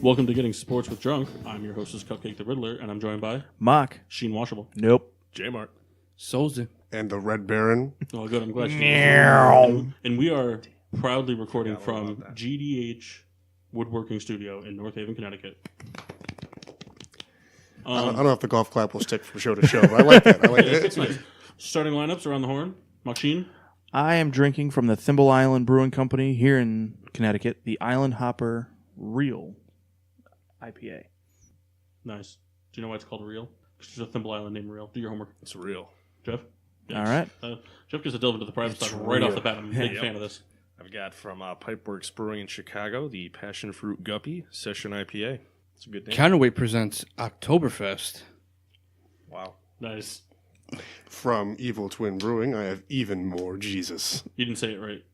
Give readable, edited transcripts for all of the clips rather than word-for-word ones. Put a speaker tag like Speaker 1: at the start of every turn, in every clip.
Speaker 1: Welcome to Getting Sports with Drunk. I'm your hostess, Cupcake the Riddler, and I'm joined by
Speaker 2: Mock.
Speaker 1: Sheen Washable.
Speaker 2: Nope.
Speaker 3: J-Mart.
Speaker 4: Soulesy.
Speaker 3: And the Red Baron.
Speaker 1: Oh, good. I'm glad you And we are proudly recording from GDH Woodworking Studio in North Haven, Connecticut.
Speaker 3: I don't know if the golf clap will stick from show to show, but I like that. I like it.
Speaker 1: It's nice. Starting lineups around the horn. Machine.
Speaker 2: I am drinking from the Thimble Island Brewing Company here in Connecticut, the Island Hopper Real IPA.
Speaker 1: Nice. Do you know why it's called Real? Because there's a Thimble Island named Real. Do your homework.
Speaker 3: It's real.
Speaker 1: Jeff?
Speaker 2: All right.
Speaker 1: Jeff gets to delve into the private stuff right off the bat. I'm a big fan of this.
Speaker 3: I've got from Pipeworks Brewing in Chicago, the Passion Fruit Guppy Session IPA. It's a good name.
Speaker 4: Counterweight presents Oktoberfest.
Speaker 3: Wow.
Speaker 1: Nice.
Speaker 3: From Evil Twin Brewing, I have Even More Jesus.
Speaker 1: You didn't say it right.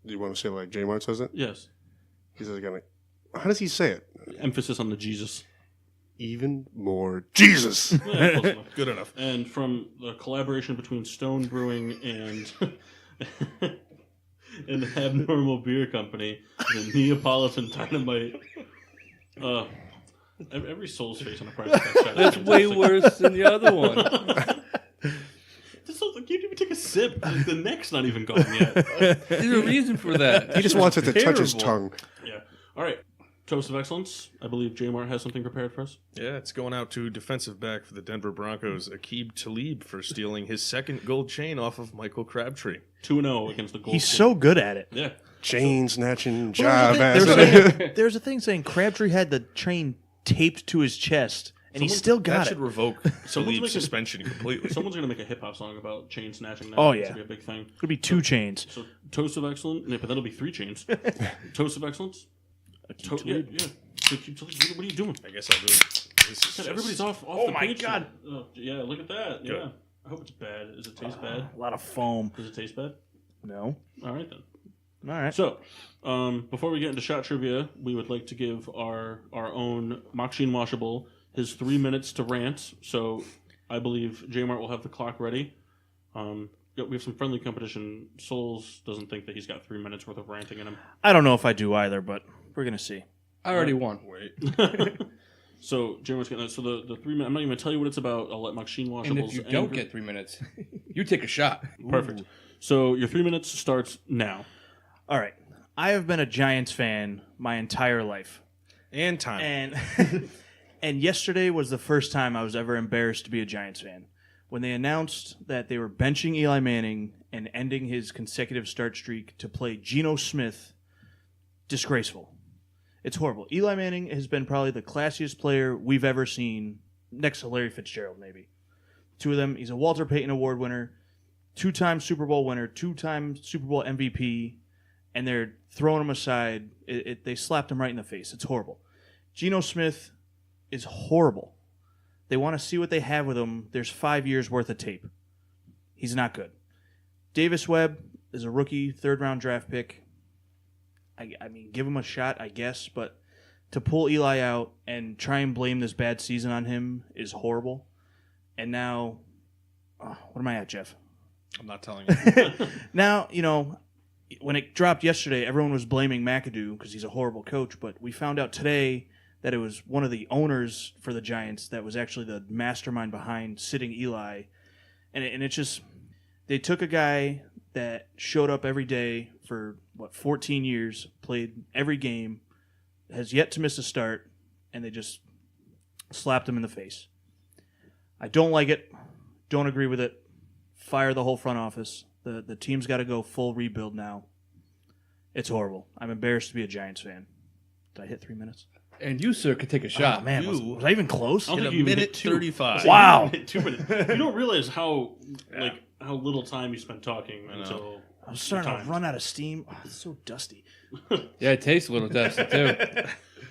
Speaker 3: Do you want to say it like J-Mart says it?
Speaker 1: Yes.
Speaker 3: He says it how does he say it?
Speaker 1: Emphasis on the Jesus.
Speaker 3: Even More Jesus.
Speaker 1: Yeah, close enough.
Speaker 3: Good enough.
Speaker 1: And from the collaboration between Stone Brewing and and the Abnormal Beer Company, the Neapolitan Dynamite. Every Soul's face on a private shot.
Speaker 4: That's way worse than the other one.
Speaker 1: This you didn't even take a sip. The neck's not even gone yet.
Speaker 4: There's a reason for that.
Speaker 3: He just wants it to touch his tongue.
Speaker 1: Yeah. All right. Toast of Excellence. I believe J-Mart has something prepared for us.
Speaker 5: Yeah, it's going out to defensive back for the Denver Broncos, Aqib Talib, for stealing his second gold chain off of Michael Crabtree.
Speaker 1: 2-0 against the Gold
Speaker 2: He's
Speaker 1: State.
Speaker 2: so good at it.
Speaker 1: Yeah.
Speaker 3: Chain snatching job.
Speaker 2: There's a thing saying Crabtree had the chain taped to his chest, and he still
Speaker 5: That
Speaker 2: got
Speaker 5: should
Speaker 2: it.
Speaker 5: revoke
Speaker 1: Someone's
Speaker 5: Talib's
Speaker 1: making-
Speaker 5: suspension completely.
Speaker 1: Someone's going to make a hip-hop song about chain snatching now.
Speaker 2: Oh,
Speaker 1: It's
Speaker 2: yeah.
Speaker 1: going to be a big thing.
Speaker 2: Could be 2 chains.
Speaker 1: So, Toast of Excellence. Yeah, but that'll be 3 chains. Toast of Excellence. Yeah. What are you doing?
Speaker 5: I guess I'll do it. This is
Speaker 1: God,
Speaker 5: just-
Speaker 1: everybody's off
Speaker 2: Oh
Speaker 1: the
Speaker 2: my
Speaker 1: page.
Speaker 2: God.
Speaker 1: Oh, yeah, look at that.
Speaker 5: Good.
Speaker 1: Yeah. I hope it's bad. Does it taste bad?
Speaker 2: A lot of foam.
Speaker 1: Does it taste bad?
Speaker 2: No.
Speaker 1: All right, then.
Speaker 2: All right.
Speaker 1: So, before we get into shot trivia, we would like to give our own Machine Washable his 3 minutes to rant. So, I believe J-Mart will have the clock ready. We have some friendly competition. Souls doesn't think that he's got 3 minutes worth of ranting in him.
Speaker 2: I don't know if I do either, but we're going to see.
Speaker 4: I already won.
Speaker 5: Wait.
Speaker 1: So, J-Mart's getting that. So, the 3 minutes, I'm not even going to tell you what it's about. I'll let Machine Washable's
Speaker 4: And if you don't get 3 minutes, you take a shot.
Speaker 1: Perfect. So, your 3 minutes starts now.
Speaker 2: All right. I have been a Giants fan my entire life.
Speaker 5: And time.
Speaker 2: And and yesterday was the first time I was ever embarrassed to be a Giants fan. When they announced that they were benching Eli Manning and ending his consecutive start streak to play Geno Smith, disgraceful. It's horrible. Eli Manning has been probably the classiest player we've ever seen, next to Larry Fitzgerald, maybe. 2 of them. He's a Walter Payton Award winner, 2-time Super Bowl winner, 2-time Super Bowl MVP, and they're throwing him aside. They slapped him right in the face. It's horrible. Geno Smith is horrible. They want to see what they have with him. There's 5 years worth of tape. He's not good. Davis Webb is a rookie, 3rd-round draft pick. I mean, give him a shot, I guess, but to pull Eli out and try and blame this bad season on him is horrible. And now, what am I at, Jeff?
Speaker 5: I'm not telling you.
Speaker 2: Now, when it dropped yesterday, everyone was blaming McAdoo because he's a horrible coach, but we found out today that it was one of the owners for the Giants that was actually the mastermind behind sitting Eli. And it's just, they took a guy that showed up every day for, 14 years, played every game, has yet to miss a start, and they just slapped him in the face. I don't like it. Don't agree with it. Fire the whole front office. The team's got to go full rebuild now. It's horrible. I'm embarrassed to be a Giants fan. Did I hit 3 minutes?
Speaker 4: And you, sir, could take a shot.
Speaker 2: Oh, man. Was I even close?
Speaker 1: I don't
Speaker 5: In
Speaker 1: think
Speaker 5: a
Speaker 1: you even
Speaker 5: minute
Speaker 1: hit 2.
Speaker 5: 35.
Speaker 2: Wow.
Speaker 1: You hit 2 minutes. You don't realize how little time you spent talking until
Speaker 2: I'm starting to run out of steam. Oh, it's so dusty.
Speaker 4: Yeah, it tastes a little dusty, too.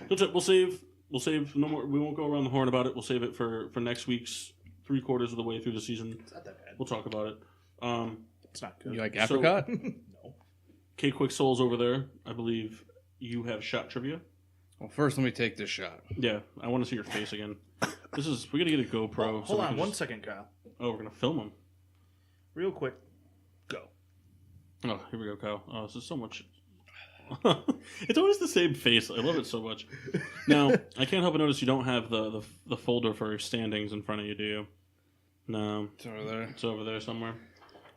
Speaker 1: We'll save no more. We won't go around the horn about it. We'll save it for next week's 3/4 of the way through the season.
Speaker 2: It's not that bad.
Speaker 1: We'll talk about it.
Speaker 2: It's not good.
Speaker 4: You like apricot?
Speaker 2: No.
Speaker 1: K Quick Souls over there. I believe you have shot trivia.
Speaker 4: Well, first, let me take this shot.
Speaker 1: Yeah, I want to see your face again. We gotta get a GoPro.
Speaker 2: Hold on 1 second, Kyle.
Speaker 1: Oh, we're gonna film him.
Speaker 2: Real quick. Go.
Speaker 1: Oh, here we go, Kyle. Oh, this is so much. It's always the same face. I love it so much. Now, I can't help but notice you don't have the folder for standings in front of you, do you? No.
Speaker 4: It's over there.
Speaker 1: It's over there somewhere.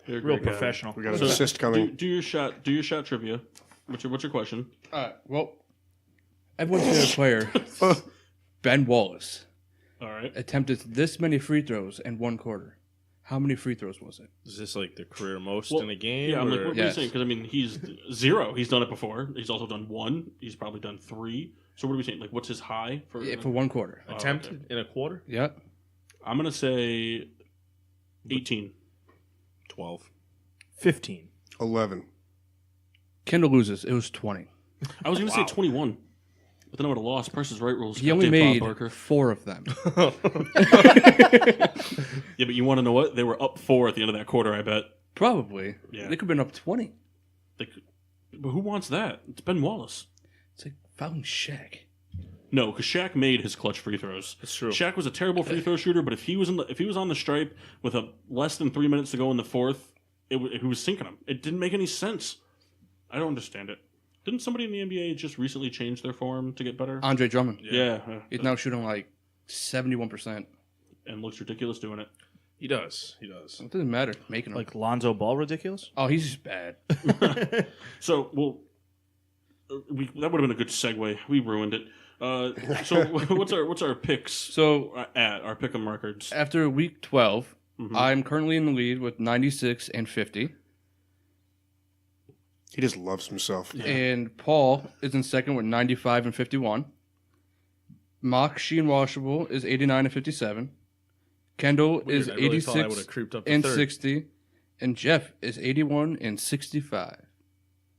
Speaker 1: You're a
Speaker 2: Real
Speaker 1: great guy.
Speaker 2: professional.
Speaker 6: We got an assist coming.
Speaker 1: Do your shot trivia. What's your question?
Speaker 4: All right. Well, everyone's favorite player, Ben Wallace,
Speaker 1: All right.
Speaker 4: attempted this many free throws in one quarter. How many free throws was it?
Speaker 5: Is this like the career most
Speaker 1: Well,
Speaker 5: in a game?
Speaker 1: Yeah, I'm like,
Speaker 5: or-
Speaker 1: what are you
Speaker 4: Yes.
Speaker 1: saying? Because, I mean, he's 0. He's done it before. He's also done 1. He's probably done 3. So what are we saying? Like, what's his high? For
Speaker 4: Yeah, for one quarter.
Speaker 1: Oh,
Speaker 5: attempted
Speaker 1: okay.
Speaker 5: in a quarter?
Speaker 4: Yeah.
Speaker 1: I'm going to say 18.
Speaker 5: 12.
Speaker 2: 15.
Speaker 6: 11.
Speaker 4: Kendall loses. It was 20.
Speaker 1: I was going to say 21. But then I would have lost. Price is Right rules.
Speaker 4: He only
Speaker 1: Goddamn
Speaker 4: made
Speaker 1: Bob Barker.
Speaker 4: 4 of them.
Speaker 1: Yeah, but you want to know what? They were up 4 at the end of that quarter, I bet.
Speaker 4: Probably.
Speaker 1: Yeah.
Speaker 4: They could have been up 20.
Speaker 1: But who wants that? It's Ben Wallace.
Speaker 4: It's like fouling Shaq.
Speaker 1: No, because Shaq made his clutch free throws.
Speaker 5: That's true.
Speaker 1: Shaq was a terrible free throw shooter, but if he was on the stripe with less than 3 minutes to go in the fourth, he was sinking them. It didn't make any sense. I don't understand it. Didn't somebody in the NBA just recently change their form to get better?
Speaker 4: Andre Drummond.
Speaker 1: Yeah,
Speaker 4: He's now shooting like 71%.
Speaker 1: and looks ridiculous doing it.
Speaker 5: He does. He does.
Speaker 4: It doesn't matter. Making them.
Speaker 2: Like Lonzo Ball ridiculous?
Speaker 4: Oh, he's just bad.
Speaker 1: So, well, that would have been a good segue. We ruined it. So, what's our picks?
Speaker 4: So
Speaker 1: At our pick'em records.
Speaker 4: after week 12,
Speaker 1: Mhm.
Speaker 4: I'm currently in the lead with 96 and 50.
Speaker 6: He just loves himself.
Speaker 4: And Paul is in second with 95 and 51. Mock Sheen Washable is 89 and 57. Kendall is
Speaker 5: Weird. I really thought I would
Speaker 4: 86
Speaker 5: have creeped up to
Speaker 4: and
Speaker 5: third.
Speaker 4: 60. And Jeff is 81 and 65.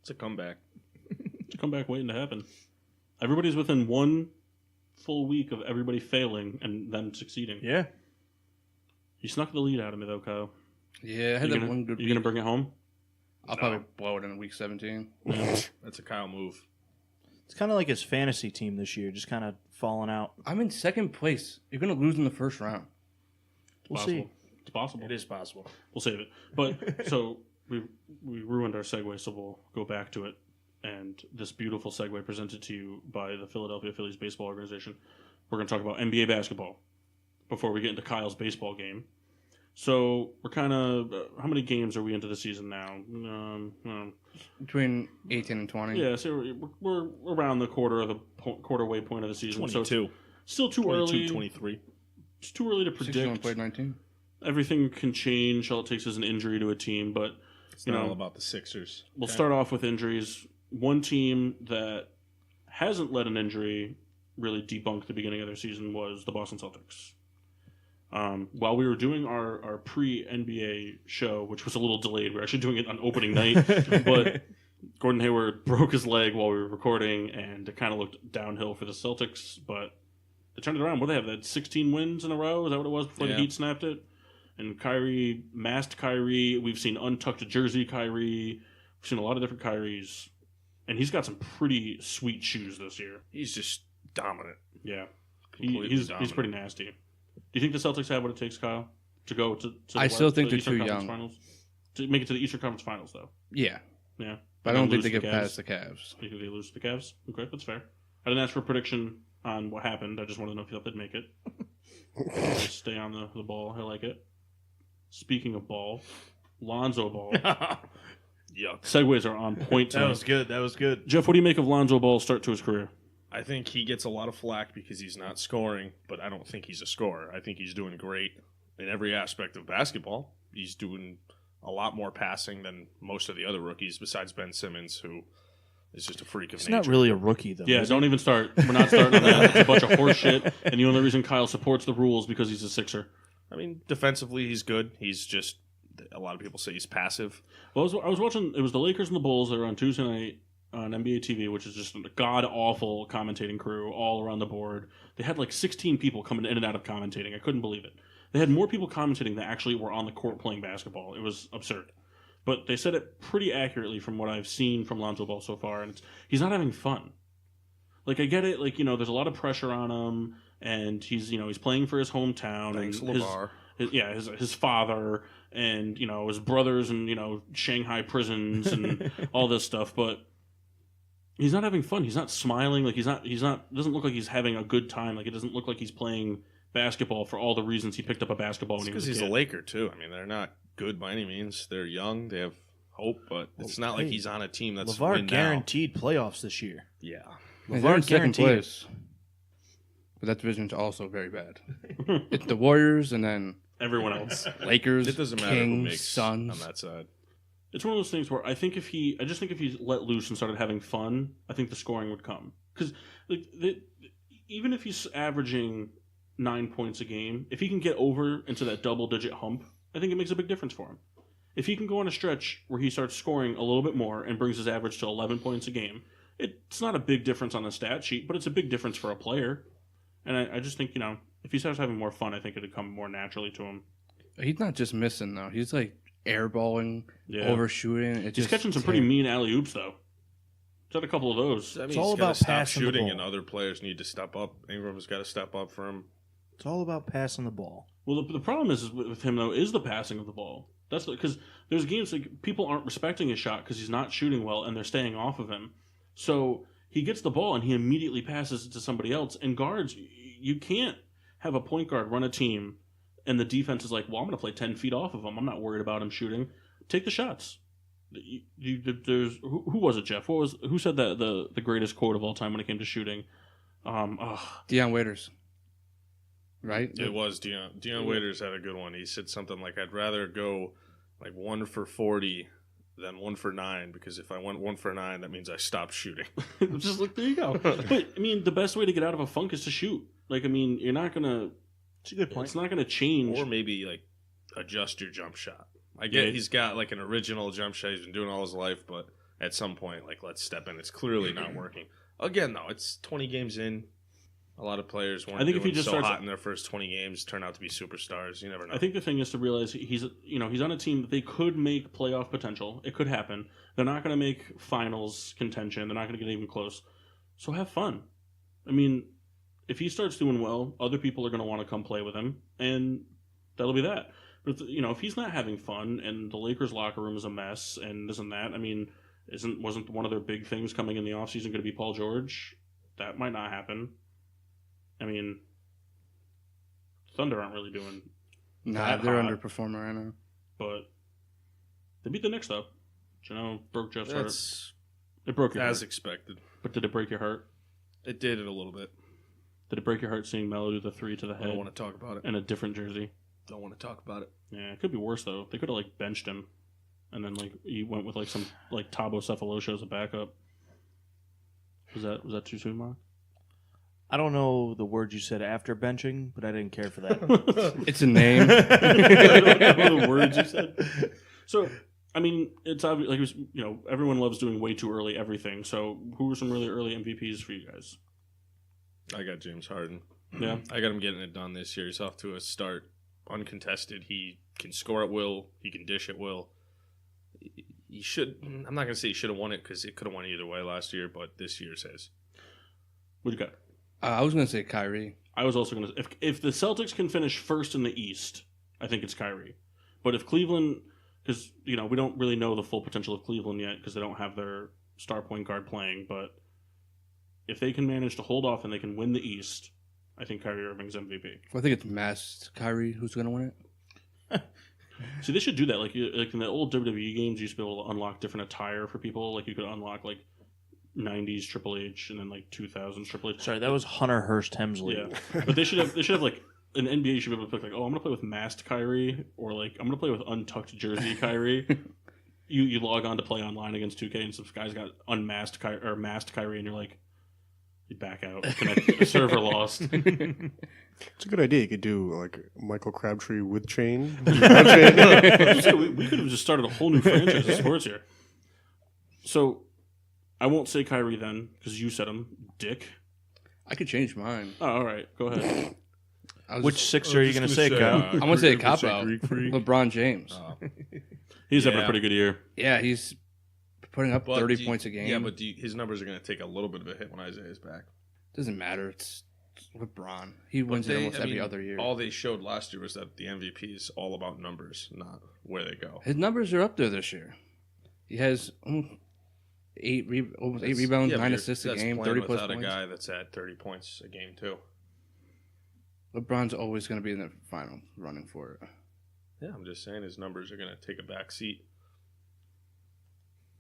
Speaker 5: It's a comeback.
Speaker 1: Come back waiting to happen. Everybody's within one full week of everybody failing and then succeeding.
Speaker 2: Yeah.
Speaker 1: You snuck the lead out of me, though, Kyle.
Speaker 4: Yeah, I had that one good
Speaker 1: You
Speaker 4: week.
Speaker 1: gonna bring it home?
Speaker 4: I'll probably blow it in week 17.
Speaker 5: That's a Kyle move.
Speaker 2: It's kind of like his fantasy team this year, just kind of falling out.
Speaker 4: I'm in second place. You're going to lose in the first round.
Speaker 2: We'll
Speaker 1: Possible.
Speaker 2: see.
Speaker 1: It's possible.
Speaker 2: It is possible.
Speaker 1: We'll save it. But so we ruined our segue, so we'll go back to it. And this beautiful segue presented to you by the Philadelphia Phillies baseball organization. We're going to talk about NBA basketball before we get into Kyle's baseball game. So we're kind of how many games are we into the season now?
Speaker 4: Between 18 and 20.
Speaker 1: Yeah, so we're around the quarter way point of the season. So
Speaker 5: 22.
Speaker 1: it's still too
Speaker 5: 22,
Speaker 1: early.
Speaker 5: 23.
Speaker 1: It's too early to
Speaker 4: 16 only
Speaker 1: predict.
Speaker 4: played 19.
Speaker 1: Everything can change. All it takes is an injury to a team. But
Speaker 5: It's
Speaker 1: You
Speaker 5: not
Speaker 1: know,
Speaker 5: all about the Sixers.
Speaker 1: we'll
Speaker 5: Okay?
Speaker 1: start off with injuries. One team that hasn't let an injury really debunk the beginning of their season was the Boston Celtics. While we were doing our pre-NBA show, which was a little delayed, we were actually doing it on opening night, but Gordon Hayward broke his leg while we were recording, and it kind of looked downhill for the Celtics, but they turned it around. What do they have? They had 16 wins in a row? Is that what it was before the
Speaker 5: Yeah.
Speaker 1: Heat snapped it? And Kyrie, masked Kyrie. We've seen untucked jersey Kyrie. We've seen a lot of different Kyries. And he's got some pretty sweet shoes this year.
Speaker 5: He's just dominant.
Speaker 1: Yeah.
Speaker 5: Completely
Speaker 1: He's
Speaker 5: dominant.
Speaker 1: pretty nasty. Do you think the Celtics have what it takes, Kyle, to go to
Speaker 4: I still
Speaker 1: West-
Speaker 4: think
Speaker 1: to the
Speaker 4: they're
Speaker 1: Eastern
Speaker 4: too
Speaker 1: Conference
Speaker 4: young.
Speaker 1: Finals? To make it to the Eastern Conference Finals, though.
Speaker 4: Yeah.
Speaker 1: Yeah.
Speaker 4: But I
Speaker 1: And
Speaker 4: don't
Speaker 1: then
Speaker 4: think they
Speaker 1: lose
Speaker 4: get
Speaker 1: to the
Speaker 4: past
Speaker 1: Cavs?
Speaker 4: the Cavs.
Speaker 1: You think they lose to the Cavs? Okay, that's fair. I didn't ask for a prediction on what happened. I just wanted to know if you thought they'd make it. Just stay on the ball. I like it. Speaking of ball, Lonzo Ball.
Speaker 5: Yuck.
Speaker 1: Segues are on point
Speaker 2: That
Speaker 1: tonight.
Speaker 2: was good. That was good.
Speaker 1: Jeff, what do you make of Lonzo Ball's start to his career?
Speaker 5: I think he gets a lot of flack because he's not scoring, but I don't think he's a scorer. I think he's doing great in every aspect of basketball. He's doing a lot more passing than most of the other rookies besides Ben Simmons, who is just a freak of
Speaker 2: He's
Speaker 5: nature.
Speaker 2: not really a rookie, though.
Speaker 1: Yeah,
Speaker 2: is he?
Speaker 1: don't even start. We're not starting on that. It's a bunch of horse shit. And the only reason Kyle supports the rules because he's a Sixer.
Speaker 5: I mean, defensively, he's good. He's just, a lot of people say he's passive.
Speaker 1: Well, I was watching, it was the Lakers and the Bulls that were on Tuesday night on NBA TV, which is just a god-awful commentating crew all around the board. They had like 16 people coming in and out of commentating. I couldn't believe it. They had more people commentating than actually were on the court playing basketball. It was absurd. But they said it pretty accurately from what I've seen from Lonzo Ball so far, and he's not having fun. Like, I get it, like, there's a lot of pressure on him, and he's playing for his hometown.
Speaker 5: Thanks,
Speaker 1: and
Speaker 5: LeVar.
Speaker 1: his father, and, his brothers in, Shanghai prisons and all this stuff, but he's not having fun. He's not smiling. Like he's not. Doesn't look like he's having a good time. Like it doesn't look like he's playing basketball for all the reasons he picked up a basketball when he was
Speaker 5: because
Speaker 1: a
Speaker 5: he's
Speaker 1: kid.
Speaker 5: a Laker too. I mean, they're not good by any means. They're young. They have hope, but it's not like he's on a team that's
Speaker 2: LeVar
Speaker 5: win now.
Speaker 2: guaranteed playoffs this year.
Speaker 5: Yeah.
Speaker 4: They're in
Speaker 2: LeVar
Speaker 4: second
Speaker 2: guaranteed.
Speaker 4: place. But that division's also very bad. It's the Warriors and then
Speaker 1: Everyone else.
Speaker 4: Lakers,
Speaker 5: It doesn't matter who
Speaker 4: Kings,
Speaker 5: makes
Speaker 4: Suns.
Speaker 5: on that side.
Speaker 1: It's one of those things where I just think if he let loose and started having fun, I think the scoring would come. Because even if he's averaging 9 points a game, if he can get over into that double-digit hump, I think it makes a big difference for him. If he can go on a stretch where he starts scoring a little bit more and brings his average to 11 points a game, it's not a big difference on the stat sheet, but it's a big difference for a player. And I just think, if he starts having more fun, I think it'd come more naturally to him.
Speaker 4: He's not just missing, though. He's like airballing,
Speaker 1: Yeah.
Speaker 4: overshooting.
Speaker 1: He's catching some pretty mean alley-oops, though. He's had a couple of those.
Speaker 5: I mean,
Speaker 2: all
Speaker 5: he's gotta
Speaker 2: about
Speaker 5: stop
Speaker 2: passing the
Speaker 5: shooting,
Speaker 2: ball.
Speaker 5: and other players need to step up. Ingram's got to step up for him.
Speaker 2: It's all about passing the ball.
Speaker 1: Well, the problem is with him, though, is the passing of the ball. That's because there's games like people aren't respecting his shot because he's not shooting well and they're staying off of him. So he gets the ball and he immediately passes it to somebody else. And guards, you can't have a point guard run a team and the defense is like, well, I'm going to play 10 feet off of him. I'm not worried about him shooting. Take the shots. There's who was it, Jeff? Who said that the greatest quote of all time when it came to shooting?
Speaker 4: Deion Waiters. Right?
Speaker 5: It was Deion Waiters had a good one. He said something like, "I'd rather go like 1 for 40 than 1 for 9 because if I went 1 for 9, that means I stopped shooting."
Speaker 1: Just like, there you go. But I mean, the best way to get out of a funk is to shoot. Like, I mean, you're not gonna.
Speaker 2: It's a good point.
Speaker 1: It's not gonna change.
Speaker 5: Or maybe like adjust your jump shot. I get he's got like an original jump shot he's been doing all his life, but at some point, like, let's step in. It's clearly not working. Again, though, it's 20 games in. A lot of players weren't
Speaker 1: if he just
Speaker 5: so
Speaker 1: starts
Speaker 5: hot in their first 20 games, turn out to be superstars. You never know.
Speaker 1: I think the thing is to realize he's on a team that they could make playoff potential. It could happen. They're not going to make finals contention. They're not going to get even close. So have fun. I mean, if he starts doing well, other people are going to want to come play with him, and that'll be that. But if he's not having fun and the Lakers locker room is a mess and this and that, I mean, wasn't one of their big things coming in the offseason going to be Paul George? That might not happen. I mean, Thunder aren't really doing
Speaker 4: Nah,
Speaker 1: that
Speaker 4: they're
Speaker 1: hot,
Speaker 4: underperforming right now.
Speaker 1: but they beat the Knicks, though. Broke Jeff's heart.
Speaker 5: That's
Speaker 1: It broke your
Speaker 5: as
Speaker 1: heart.
Speaker 5: expected.
Speaker 1: But did it break your heart?
Speaker 5: It did it a little bit.
Speaker 1: Did it break your heart seeing Melo do the 3 to the
Speaker 5: I
Speaker 1: head
Speaker 5: don't want to talk about it.
Speaker 1: in a different jersey?
Speaker 5: Don't want to talk about it.
Speaker 1: Yeah, it could be worse, though. They could have, benched him. And then, he went with, some, Thabo Cephalosha as a backup. Was that too soon, Mark?
Speaker 2: I don't know the word you said after benching, but I didn't care for that.
Speaker 4: It's a name.
Speaker 1: I don't know the words you said. So, I mean, it's obvious. Everyone loves doing way too early everything. So, who were some really early MVPs for you guys?
Speaker 5: I got James Harden.
Speaker 1: Yeah,
Speaker 5: I got him getting it done this year. He's off to a start, uncontested. He can score at will. He can dish at will. He should. I'm not going to say he should have won it because it could have won either way last year, but this year's his.
Speaker 1: what you got?
Speaker 4: I was going to say Kyrie.
Speaker 1: I was also going to. If the Celtics can finish first in the East, I think it's Kyrie. But if Cleveland, because we don't really know the full potential of Cleveland yet because they don't have their star point guard playing. But if they can manage to hold off and they can win the East, I think Kyrie Irving's MVP.
Speaker 4: I think it's masked Kyrie who's going to win it.
Speaker 1: See, they should do that. Like in the old WWE games, you used to be able to unlock different attire for people. Like you could unlock 90s Triple H and then 2000s Triple H.
Speaker 2: Sorry, that was Hunter Hearst Hemsley.
Speaker 1: Yeah, but they should have an NBA should be able to pick I'm going to play with masked Kyrie or I'm going to play with untucked jersey Kyrie. You log on to play online against 2K and some guys got unmasked or masked Kyrie and you're like, you back out. Server lost.
Speaker 6: It's a good idea. You could do Michael Crabtree with chain.
Speaker 1: We could have just started a whole new franchise of sports here. So I won't say Kyrie then because you said him, dick.
Speaker 4: I could change mine.
Speaker 1: Oh, all right, go ahead.
Speaker 2: Which Sixer are you going to say, Kyle?
Speaker 4: I'm going to say a cop-out. LeBron James.
Speaker 1: He's having a pretty good year.
Speaker 4: Yeah, he's putting up 30 points a game.
Speaker 5: Yeah, but his numbers are going to take a little bit of a hit when Isaiah's back.
Speaker 4: Doesn't matter. It's LeBron. He wins it almost every other year.
Speaker 5: All they showed last year was that the MVP is all about numbers, not where they go.
Speaker 4: His numbers are up there this year. He has almost 8 rebounds,
Speaker 5: Yeah,
Speaker 4: 9
Speaker 5: but
Speaker 4: assists a
Speaker 5: that's
Speaker 4: game,
Speaker 5: playing
Speaker 4: 30 plus
Speaker 5: without
Speaker 4: points.
Speaker 5: a guy that's at 30 points a game too.
Speaker 4: LeBron's always going to be in the final running for it.
Speaker 5: Yeah, I'm just saying his numbers are going to take a back seat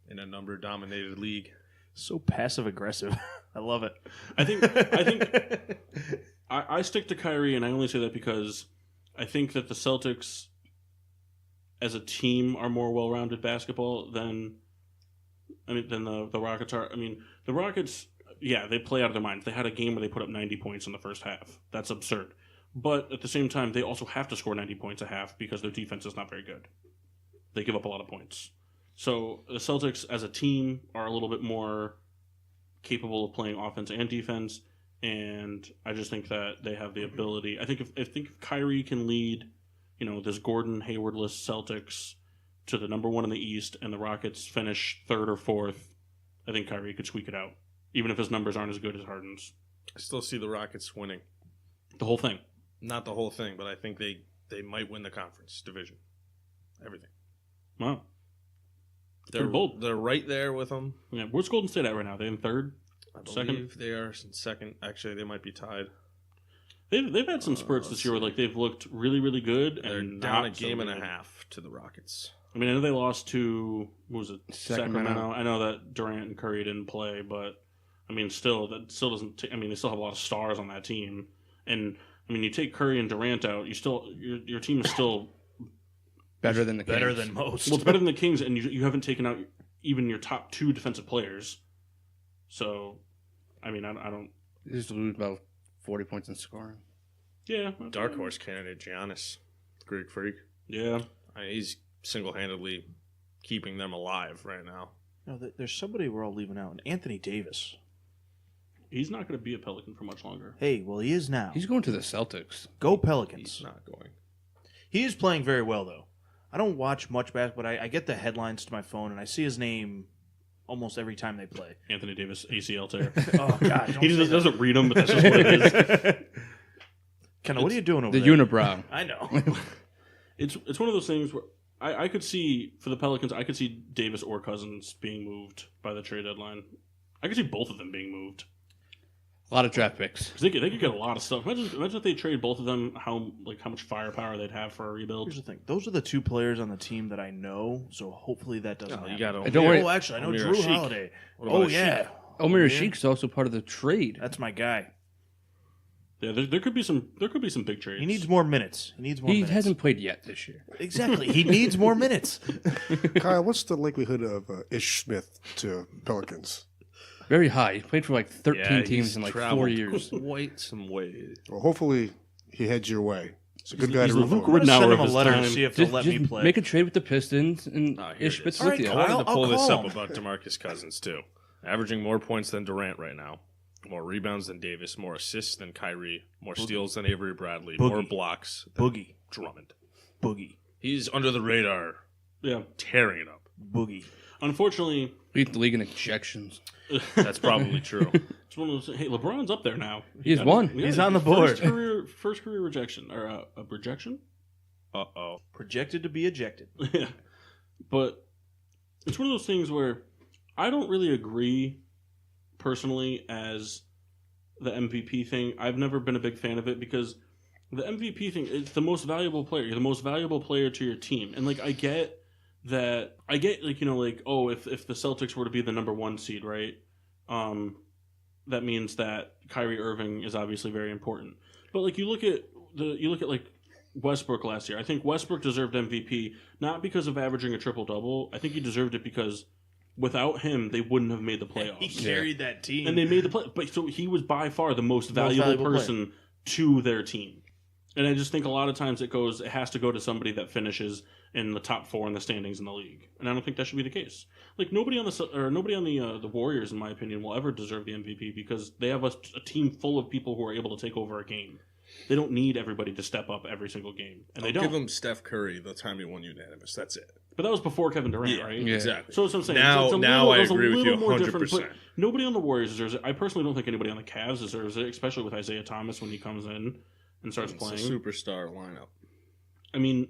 Speaker 5: in a number-dominated league.
Speaker 2: So passive aggressive. I love it.
Speaker 1: I think I stick to Kyrie, and I only say that because I think that the Celtics, as a team, are more well-rounded basketball than the Rockets are. I mean, the Rockets, yeah, they play out of their minds. They had a game where they put up 90 points in the first half. That's absurd. But at the same time, they also have to score 90 points a half because their defense is not very good. They give up a lot of points. So the Celtics, as a team, are a little bit more capable of playing offense and defense, and I just think that they have the ability. I think if Kyrie can lead, this Gordon Hayward-less Celtics to the number one in the East, and the Rockets finish third or fourth, I think Kyrie could squeak it out, even if his numbers aren't as good as Harden's.
Speaker 5: I still see the Rockets winning.
Speaker 1: The whole thing.
Speaker 5: Not the whole thing, but I think they might win the conference division. Everything.
Speaker 1: Wow.
Speaker 5: They're
Speaker 1: Pretty bold.
Speaker 5: They're right there with them.
Speaker 1: Yeah, where's Golden State at right now? They in third?
Speaker 5: I
Speaker 1: Second?
Speaker 5: believe they are in second. Actually, they might be tied.
Speaker 1: They've had some spurts this year where they've looked really, really good.
Speaker 5: They're
Speaker 1: and
Speaker 5: down a
Speaker 1: not so
Speaker 5: game and a
Speaker 1: good.
Speaker 5: half to the Rockets.
Speaker 1: I mean, I know they lost to, what was it,
Speaker 4: Sacramento.
Speaker 1: Sacramento. I know that Durant and Curry didn't play, but, I mean, that still doesn't I mean, they still have a lot of stars on that team. And, I mean, you take Curry and Durant out, your team is still
Speaker 4: Better than the Kings.
Speaker 2: Better than most.
Speaker 1: well, it's better than the Kings, and you haven't taken out even your top two defensive players. So, I mean, I don't.
Speaker 4: They just lose about 40 points in scoring.
Speaker 1: Yeah,
Speaker 5: Dark horse candidate Giannis, Greek freak.
Speaker 1: Yeah,
Speaker 5: He's single-handedly keeping them alive right now.
Speaker 2: No, there's somebody we're all leaving out. Anthony Davis.
Speaker 1: he's not going to be a Pelican for much longer.
Speaker 2: Hey, well, he is now.
Speaker 4: He's going to the Celtics.
Speaker 2: Go Pelicans.
Speaker 5: He's not going.
Speaker 2: He is playing very well, though. I don't watch much basketball, but I get the headlines to my phone, and I see his name almost every time they play.
Speaker 1: Anthony Davis, ACL tear.
Speaker 2: Oh, God.
Speaker 1: He just doesn't read them, but that's just what it is.
Speaker 2: Kenna, what are you doing over
Speaker 4: The
Speaker 2: there?
Speaker 4: unibrow.
Speaker 2: I know.
Speaker 1: It's one of those things where I could see, for the Pelicans, I could see Davis or Cousins being moved by the trade deadline. I could see both of them being moved.
Speaker 4: A lot of draft picks.
Speaker 1: 'Cause they could get a lot of stuff. Imagine if they trade both of them, how much firepower they'd have for a rebuild.
Speaker 2: Here's the thing. Those are the two players on the team that I know, so hopefully that doesn't happen.
Speaker 5: You got to.
Speaker 4: Don't worry.
Speaker 2: Oh, actually, I know
Speaker 5: Amir
Speaker 2: Drew
Speaker 5: Sheik.
Speaker 2: Holiday.
Speaker 5: What about
Speaker 2: Oh,
Speaker 5: Sheik?
Speaker 2: yeah.
Speaker 4: Omer
Speaker 2: yeah.
Speaker 4: Sheik's also part of the trade.
Speaker 2: That's my guy.
Speaker 1: Yeah, there could be some big trades.
Speaker 2: He needs more minutes. He needs more
Speaker 4: He
Speaker 2: minutes.
Speaker 4: hasn't played yet this year.
Speaker 2: Exactly. He needs more minutes.
Speaker 6: Kyle, what's the likelihood of Ish Smith to Pelicans?
Speaker 4: Very high. He played for like 13
Speaker 5: Yeah,
Speaker 4: teams
Speaker 5: he's
Speaker 4: in like 4
Speaker 5: traveled
Speaker 4: years.
Speaker 5: Quite some way.
Speaker 6: Well, hopefully he heads your way. It's a good guy
Speaker 1: he's
Speaker 6: to
Speaker 1: the
Speaker 6: root
Speaker 1: Luke
Speaker 6: for.
Speaker 2: I'm going to
Speaker 1: Ridnour
Speaker 2: send him
Speaker 1: of
Speaker 2: a
Speaker 1: his
Speaker 2: letter
Speaker 1: time.
Speaker 2: to see if they'll let me
Speaker 4: Just
Speaker 2: play.
Speaker 4: make a trade with the Pistons and
Speaker 5: Here
Speaker 4: Ish
Speaker 5: it
Speaker 4: Smith's
Speaker 5: is.
Speaker 4: with
Speaker 2: All
Speaker 4: you.
Speaker 2: right,
Speaker 5: I wanted to
Speaker 2: Kyle,
Speaker 5: pull
Speaker 2: I'll
Speaker 5: this
Speaker 2: call
Speaker 5: up
Speaker 2: him.
Speaker 5: about DeMarcus Cousins too. Averaging more points than Durant right now. More rebounds than Davis. More assists than Kyrie. More steals than Avery Bradley.
Speaker 2: Boogie.
Speaker 5: More blocks than
Speaker 2: Boogie.
Speaker 5: Drummond.
Speaker 2: Boogie.
Speaker 5: He's under the radar,
Speaker 1: Yeah.
Speaker 5: tearing it up.
Speaker 2: Boogie.
Speaker 1: Unfortunately,
Speaker 4: Lead the league in ejections.
Speaker 5: That's probably true.
Speaker 1: it's one of those. Hey, LeBron's up there now.
Speaker 4: He's
Speaker 1: got-
Speaker 4: won.
Speaker 2: He's on the board.
Speaker 1: First career rejection or a rejection.
Speaker 5: Uh-oh.
Speaker 2: Projected to be ejected.
Speaker 1: Yeah, but it's one of those things where I don't really agree personally as the MVP thing. I've never been a big fan of it because the MVP thing, it's the most valuable player. You're the most valuable player to your team. And I get that, if the Celtics were to be the number one seed, right? That means that Kyrie Irving is obviously very important. But you look at Westbrook last year. I think Westbrook deserved MVP not because of averaging a triple-double. I think he deserved it because without him, they wouldn't have made the playoffs.
Speaker 2: He carried that team.
Speaker 1: And they made the play. But so he was by far the most valuable person to their team. And I just think a lot of times it has to go to somebody that finishes in the top 4 in the standings in the league. And I don't think that should be the case. Nobody on the Warriors, in my opinion, will ever deserve the MVP because they have a team full of people who are able to take over a game. They don't need everybody to step up every single game, and they don't.
Speaker 5: Give him Steph Curry the time he won unanimous. That's it.
Speaker 1: But that was before Kevin Durant, right?
Speaker 4: Yeah.
Speaker 5: Exactly.
Speaker 1: So that's what I'm saying.
Speaker 5: Now I
Speaker 1: it's a
Speaker 5: agree with
Speaker 1: little
Speaker 5: you
Speaker 1: more different,
Speaker 5: 100%.
Speaker 1: but nobody on the Warriors deserves it. I personally don't think anybody on the Cavs deserves it, especially with Isaiah Thomas when he comes in and starts
Speaker 5: It's a
Speaker 1: playing.
Speaker 5: superstar lineup.
Speaker 1: I mean,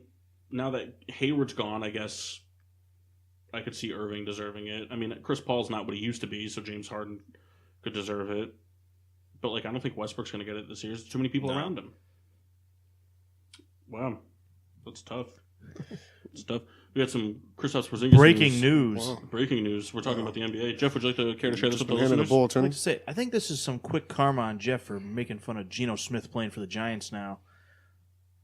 Speaker 1: now that Hayward's gone, I guess I could see Irving deserving it. I mean, Chris Paul's not what he used to be, so James Harden could deserve it. But like, I don't think Westbrook's going to get it this year. There's too many people around him. Wow, that's tough. It's tough. We had some Kristaps Porzingis
Speaker 2: Breaking news.
Speaker 6: Wow.
Speaker 1: Breaking news. We're talking about the NBA. Jeff, would you like to care to share this with the
Speaker 6: Been handed a
Speaker 1: listeners?
Speaker 2: I'd
Speaker 6: bulletin.
Speaker 2: like to say, I think this is some quick karma on Jeff for making fun of Geno Smith playing for the Giants now.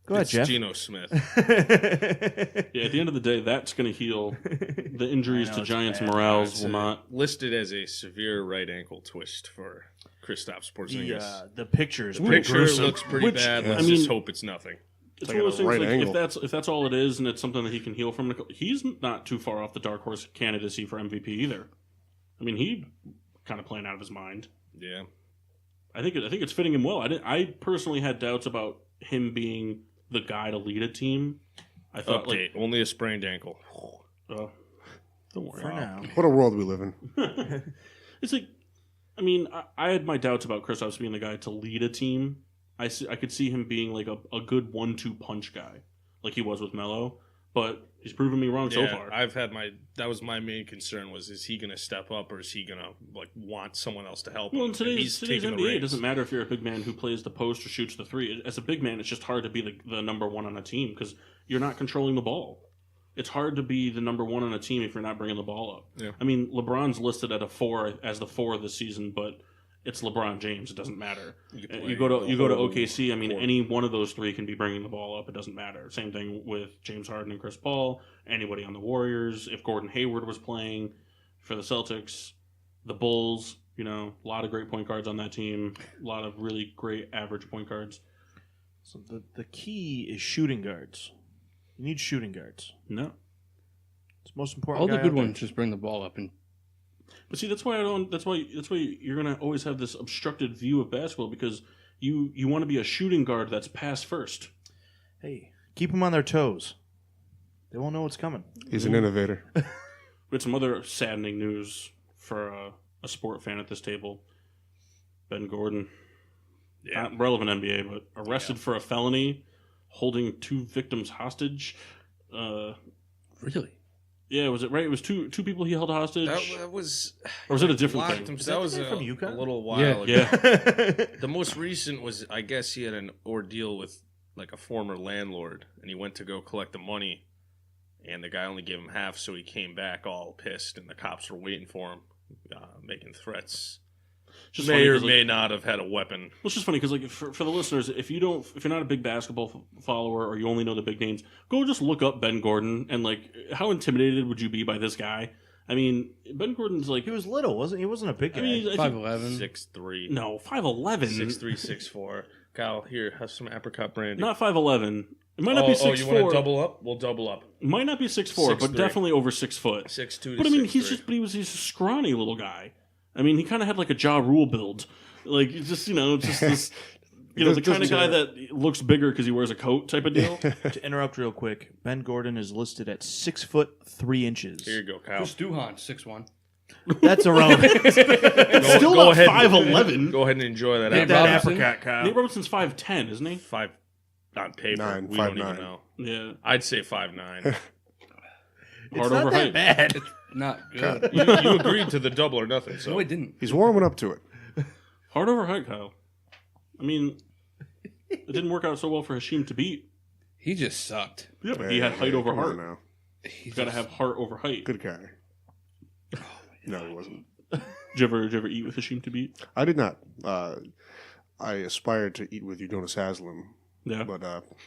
Speaker 2: Go ahead,
Speaker 5: It's
Speaker 2: Jeff.
Speaker 5: Geno Smith.
Speaker 1: Yeah, at the end of the day, that's going to heal. The injuries
Speaker 2: I know,
Speaker 1: to
Speaker 2: it's
Speaker 1: Giants'
Speaker 2: bad.
Speaker 1: morales
Speaker 5: It's
Speaker 1: will not.
Speaker 5: listed as a severe right ankle twist for Kristaps Porzingis.
Speaker 2: The picture is
Speaker 5: The
Speaker 2: pretty
Speaker 5: picture
Speaker 2: gruesome.
Speaker 5: looks pretty
Speaker 1: Which,
Speaker 5: bad.
Speaker 1: I
Speaker 5: Let's
Speaker 1: mean-
Speaker 5: just hope it's nothing.
Speaker 1: It's
Speaker 6: like
Speaker 1: one of those
Speaker 6: at a
Speaker 1: things.
Speaker 6: right
Speaker 1: Like,
Speaker 6: angle.
Speaker 1: if that's all it is, and it's something that he can heal from, he's not too far off the dark horse candidacy for MVP either. I mean, he kind of playing out of his mind.
Speaker 5: Yeah.
Speaker 1: I think it's fitting him well. I personally had doubts about him being the guy to lead a team. I thought
Speaker 5: Update. Only a sprained ankle.
Speaker 1: don't worry.
Speaker 2: For now.
Speaker 6: What a world we live in.
Speaker 1: It's like, I mean, I had my doubts about Kristaps being the guy to lead a team. I could see him being like a good 1-2 punch guy, like he was with Melo. But he's proven me wrong so far.
Speaker 5: That was my main concern was, is he going to step up or is he going to like want someone else to help him?
Speaker 1: Well, in
Speaker 5: And
Speaker 1: today's
Speaker 5: taking the
Speaker 1: NBA, it
Speaker 5: reins.
Speaker 1: doesn't matter if you're a big man who plays the post or shoots the three. As a big man, it's just hard to be the number one on a team because you're not controlling the ball. It's hard to be the number one on a team if you're not bringing the ball up.
Speaker 5: Yeah.
Speaker 1: I mean, LeBron's listed at a 4 as the 4 this season, but it's LeBron James. It doesn't matter. You go to OKC. I mean, any one of those three can be bringing the ball up. It doesn't matter. Same thing with James Harden and Chris Paul. Anybody on the Warriors. If Gordon Hayward was playing for the Celtics, the Bulls. You know, a lot of great point guards on that team. A lot of really great average point guards.
Speaker 2: So the key is shooting guards. You need shooting guards.
Speaker 1: No,
Speaker 2: It's the most important.
Speaker 4: All the
Speaker 2: guy
Speaker 4: good
Speaker 2: out there.
Speaker 4: ones just bring the ball up and
Speaker 1: but see, that's why I don't. That's why you're gonna always have this obstructed view of basketball because you want to be a shooting guard that's pass first.
Speaker 2: Hey, keep them on their toes. They won't know what's coming.
Speaker 6: He's an innovator.
Speaker 1: We had some other saddening news for a sport fan at this table. Ben Gordon, not relevant NBA, but arrested for a felony, holding 2 victims hostage.
Speaker 4: really.
Speaker 1: Yeah, was it right? It was two people he held hostage,
Speaker 5: That was.
Speaker 1: or was it a different
Speaker 5: Locked
Speaker 1: thing?
Speaker 5: him. That was
Speaker 2: the guy from
Speaker 5: a
Speaker 2: UConn?
Speaker 5: little while
Speaker 4: Yeah.
Speaker 5: ago.
Speaker 1: Yeah,
Speaker 5: The most recent was, I guess he had an ordeal with like a former landlord, and he went to go collect the money, and the guy only gave him half, so he came back all pissed, and the cops were waiting for him, making threats.
Speaker 1: just
Speaker 5: May
Speaker 1: funny
Speaker 5: or
Speaker 1: 'cause, like,
Speaker 5: may not have had a weapon.
Speaker 1: Well, it's just funny because, like, for the listeners, if you're not a big basketball follower or you only know the big names, go just look up Ben Gordon and like, how intimidated would you be by this guy? I mean, Ben Gordon's like
Speaker 2: He was little, wasn't he? He wasn't a big guy.
Speaker 1: I mean, I think,
Speaker 4: 5'11".
Speaker 5: 6'3".
Speaker 1: no 5'11",
Speaker 5: 6'3", 6'4". Kyle, here, have some apricot brandy.
Speaker 1: not 5'11". It might not be 6'4".
Speaker 5: you want to double up? We'll double up.
Speaker 1: It might not be 6'4", but
Speaker 5: 6'3".
Speaker 1: definitely over 6 foot.
Speaker 5: 6'2" to
Speaker 1: But I mean,
Speaker 5: 6'3".
Speaker 1: he's a scrawny little guy. I mean, he kind of had like a Ja Rule build, like just just this, the kind of guy that looks bigger because he wears a coat type of deal.
Speaker 2: To interrupt real quick, Ben Gordon is listed at 6'3".
Speaker 5: Here you go, Kyle.
Speaker 4: Chris Duhon, 6'1".
Speaker 2: That's irrelevant.
Speaker 1: Still
Speaker 5: go
Speaker 1: not
Speaker 5: ahead.
Speaker 1: 5'11".
Speaker 5: Go ahead and enjoy that.
Speaker 4: Nate
Speaker 2: that
Speaker 4: Robinson?
Speaker 2: apricot, Kyle.
Speaker 1: Nate Robinson's 5'10", isn't he?
Speaker 5: 5 on paper.
Speaker 6: 9,
Speaker 5: we don't
Speaker 6: 5'9".
Speaker 5: even know.
Speaker 1: Yeah,
Speaker 5: I'd say 5'9".
Speaker 2: It's
Speaker 1: hard
Speaker 2: not
Speaker 1: over
Speaker 2: that
Speaker 1: height.
Speaker 2: bad.
Speaker 4: Not good.
Speaker 5: you agreed to the double or nothing. So
Speaker 4: No, he didn't.
Speaker 6: He's warming up to it.
Speaker 1: Hard over height, Kyle. I mean, it didn't work out so well for Hashim to beat.
Speaker 4: He just sucked.
Speaker 1: Yep, he had height over
Speaker 6: come on
Speaker 1: heart.
Speaker 6: now.
Speaker 1: He's got to have heart over height.
Speaker 6: Good guy. No, he wasn't.
Speaker 1: Did you ever eat with Hashim to beat?
Speaker 6: I did not. I aspired to eat with Udonis Haslam,
Speaker 1: Yeah.
Speaker 6: but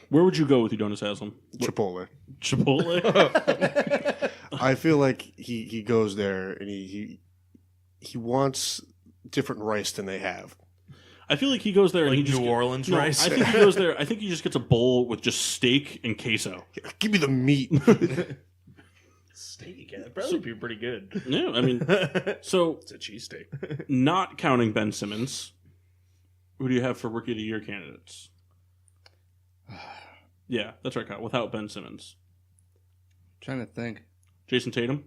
Speaker 1: Where would you go with Udonis Haslam?
Speaker 6: Chipotle.
Speaker 1: Chipotle?
Speaker 6: I feel like he goes there and he wants different rice than they have.
Speaker 1: I feel like he goes there and
Speaker 2: Like
Speaker 1: he just
Speaker 2: New Orleans
Speaker 1: no,
Speaker 2: rice?
Speaker 1: I think he goes there. I think he just gets a bowl with just steak and queso.
Speaker 6: Give me the meat.
Speaker 2: Steak. That'd probably be pretty good.
Speaker 1: Yeah, I mean, so
Speaker 5: it's a cheesesteak.
Speaker 1: not counting Ben Simmons, who do you have for Rookie of the Year candidates? Yeah, that's right, Kyle. Without Ben Simmons,
Speaker 4: Trying to think.
Speaker 1: Jason Tatum.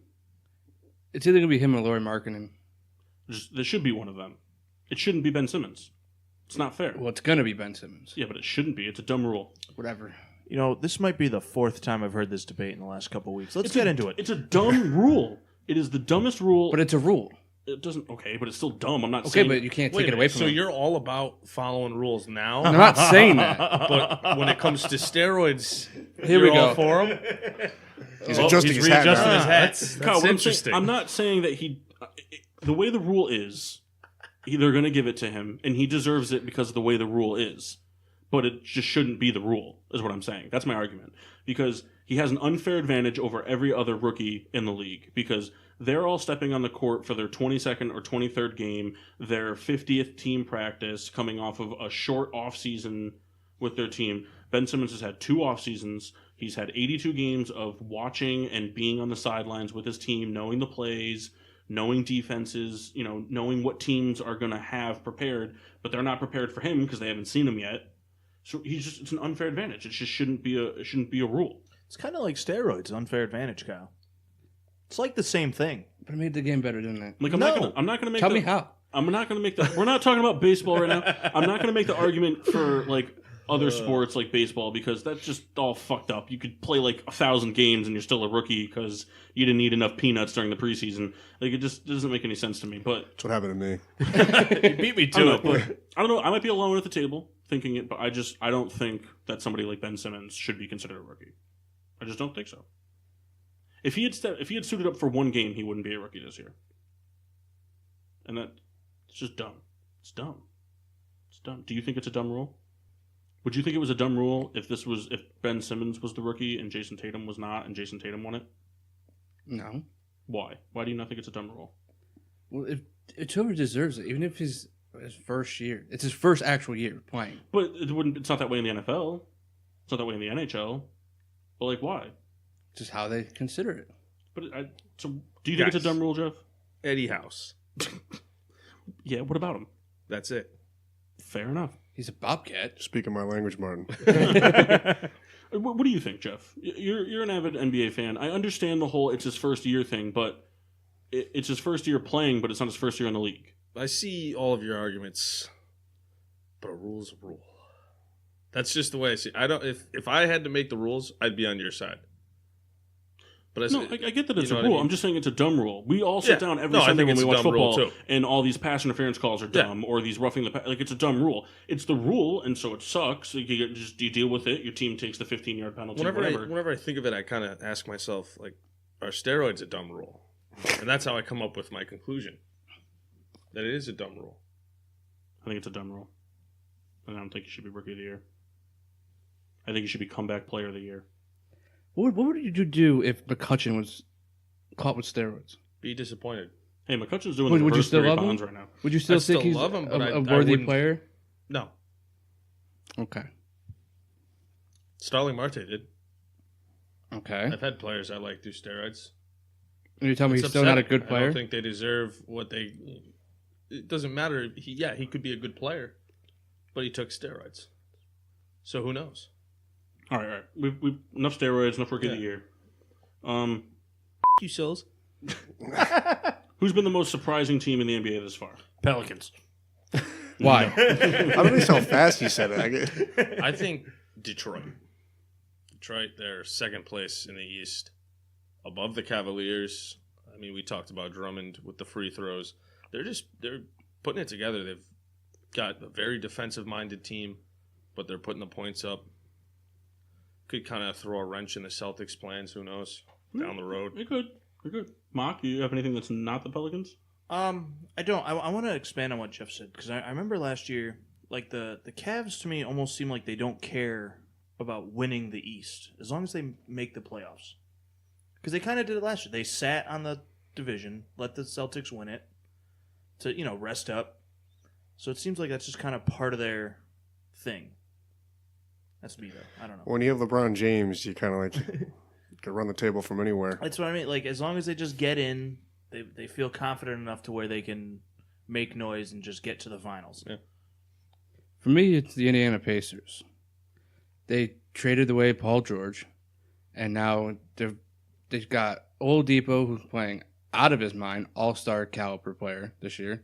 Speaker 4: It's either gonna be him or Laurie Markkinen.
Speaker 1: There should be one of them. It shouldn't be Ben Simmons. It's not fair.
Speaker 4: Well, it's gonna be Ben Simmons.
Speaker 1: Yeah, but it shouldn't be. It's a dumb rule.
Speaker 4: Whatever.
Speaker 2: You know, this might be the fourth time I've heard this debate in the last couple weeks. Let's get into it.
Speaker 1: It's a dumb rule. It is the dumbest rule.
Speaker 4: But it's a rule.
Speaker 1: It doesn't. Okay, but it's still dumb. I'm not
Speaker 4: Okay,
Speaker 1: saying.
Speaker 4: but you can't
Speaker 5: Wait
Speaker 4: take
Speaker 5: a
Speaker 4: it away
Speaker 5: minute,
Speaker 4: from
Speaker 5: so
Speaker 4: them.
Speaker 5: you're all about following rules now,
Speaker 4: I'm not saying that.
Speaker 5: but when it comes to steroids,
Speaker 4: Here
Speaker 5: you're
Speaker 4: we
Speaker 5: all
Speaker 4: go.
Speaker 5: for them.
Speaker 6: He's adjusting his hat
Speaker 5: readjusting
Speaker 6: now.
Speaker 5: his hat.
Speaker 1: Kyle,
Speaker 5: That's
Speaker 1: what I'm saying-
Speaker 5: interesting.
Speaker 1: I'm not saying that he. The way the rule is, they're going to give it to him, and he deserves it because of the way the rule is. But it just shouldn't be the rule, is what I'm saying. That's my argument. Because he has an unfair advantage over every other rookie in the league. Because they're all stepping on the court for their 22nd or 23rd game, their 50th team practice, coming off of a short offseason with their team. Ben Simmons has had 2 off seasons. He's had 82 games of watching and being on the sidelines with his team, knowing the plays, knowing defenses, knowing what teams are going to have prepared, but they're not prepared for him because they haven't seen him yet. So it's an unfair advantage. It just shouldn't be a rule.
Speaker 2: It's kind of like steroids, unfair advantage, Kyle. It's like the same thing.
Speaker 4: But it made the game better, didn't it?
Speaker 1: Like
Speaker 2: No.
Speaker 1: I'm not gonna make
Speaker 4: Tell me how.
Speaker 1: I'm not gonna make the we're not talking about baseball right now. I'm not gonna make the argument for like other sports like baseball because that's just all fucked up. You could play like 1,000 games and you're still a rookie because you didn't eat enough peanuts during the preseason. Like it just doesn't make any sense to me. But
Speaker 6: That's what happened to me.
Speaker 2: You beat me
Speaker 1: I
Speaker 2: to
Speaker 1: don't know.
Speaker 2: it.
Speaker 1: But I don't know. I might be alone at the table thinking it, but I don't think that somebody like Ben Simmons should be considered a rookie. I just don't think so. If he had suited up for one game, he wouldn't be a rookie this year. And it's just dumb. It's dumb. It's dumb. Do you think it's a dumb rule? Would you think it was a dumb rule if Ben Simmons was the rookie and Jason Tatum was not, and Jason Tatum won it?
Speaker 4: No.
Speaker 1: Why? Why do you not think it's a dumb rule?
Speaker 4: Well, if whoever deserves it, even if his first year, it's his first actual year playing.
Speaker 1: But it's not that way in the NFL. It's not that way in the NHL. But like, why?
Speaker 4: Just how they consider it.
Speaker 1: But so, do you think it's a dumb rule, Jeff?
Speaker 5: Eddie House.
Speaker 1: Yeah. What about him?
Speaker 5: That's it.
Speaker 1: Fair enough.
Speaker 4: He's a bobcat.
Speaker 6: Speaking my language, Martin.
Speaker 1: What do you think, Jeff? You're an avid NBA fan. I understand the whole it's his first year thing, but it's his first year playing, but it's not his first year in the league.
Speaker 5: I see all of your arguments, but a rule's a rule. That's just the way I see it. I don't. If I had to make the rules, I'd be on your side. But
Speaker 1: I get that it's
Speaker 5: you
Speaker 1: a
Speaker 5: know
Speaker 1: rule.
Speaker 5: what I mean?
Speaker 1: I'm just saying it's a dumb rule. We all sit down every
Speaker 5: No, I
Speaker 1: Sunday
Speaker 5: think
Speaker 1: when
Speaker 5: it's
Speaker 1: we
Speaker 5: a
Speaker 1: watch
Speaker 5: dumb rule,
Speaker 1: football,
Speaker 5: too.
Speaker 1: and all these pass interference calls are dumb, or these roughing the like. It's a dumb rule. It's the rule, and so it sucks. You deal with it. Your team takes the 15-yard penalty.
Speaker 5: Whenever I think of it, I kind of ask myself, like, are steroids a dumb rule? And that's how I come up with my conclusion that it is a dumb rule.
Speaker 1: I think it's a dumb rule. And I don't think you should be rookie of the year. I think you should be comeback player of the year.
Speaker 4: What would you do if McCutcheon was caught with steroids?
Speaker 5: Be disappointed.
Speaker 1: Hey, McCutcheon's doing
Speaker 4: Would
Speaker 1: the
Speaker 4: you
Speaker 1: reverse
Speaker 4: still
Speaker 1: Barry
Speaker 4: love him?
Speaker 1: Bonds right now.
Speaker 4: Would you still
Speaker 5: I
Speaker 4: think
Speaker 5: still
Speaker 4: he's
Speaker 5: love him, but
Speaker 4: a
Speaker 5: I
Speaker 4: worthy
Speaker 5: wouldn't-
Speaker 4: player?
Speaker 5: No.
Speaker 4: Okay.
Speaker 5: Starling Marte did.
Speaker 4: Okay.
Speaker 5: I've had players I like do steroids.
Speaker 4: And you tell me
Speaker 5: It's
Speaker 4: he's still not a
Speaker 5: upsetting.
Speaker 4: good
Speaker 5: I
Speaker 4: player?
Speaker 5: don't think they deserve what they... It doesn't matter. He could be a good player, but he took steroids. So who knows?
Speaker 1: All right. We've enough steroids, enough rookie of the year.
Speaker 5: You Sills.
Speaker 1: Who's been the most surprising team in the NBA this far?
Speaker 2: Pelicans.
Speaker 4: Why?
Speaker 6: I don't know how fast he said it.
Speaker 5: I think Detroit. Detroit, they're second place in the East, above the Cavaliers. I mean, we talked about Drummond with the free throws. They're putting it together. They've got a very defensive-minded team, but they're putting the points up. Could kind of throw a wrench in the Celtics' plans. Who knows? Down the road.
Speaker 1: You're good. Mark, do you have anything that's not the Pelicans?
Speaker 2: I don't. I want to expand on what Jeff said because I remember last year, like the Cavs to me almost seem like they don't care about winning the East as long as they make the playoffs. Because they kind of did it last year. They sat on the division, let the Celtics win it to rest up. So it seems like that's just kind of part of their thing. That's me though. I don't know.
Speaker 6: When you have LeBron James, you kind of like can run the table from anywhere.
Speaker 2: That's what I mean. Like as long as they just get in, they feel confident enough to where they can make noise and just get to the finals.
Speaker 5: Yeah.
Speaker 4: For me, it's the Indiana Pacers. They traded away Paul George, and now they've got Oladipo, who's playing out of his mind, all-star caliber player this year.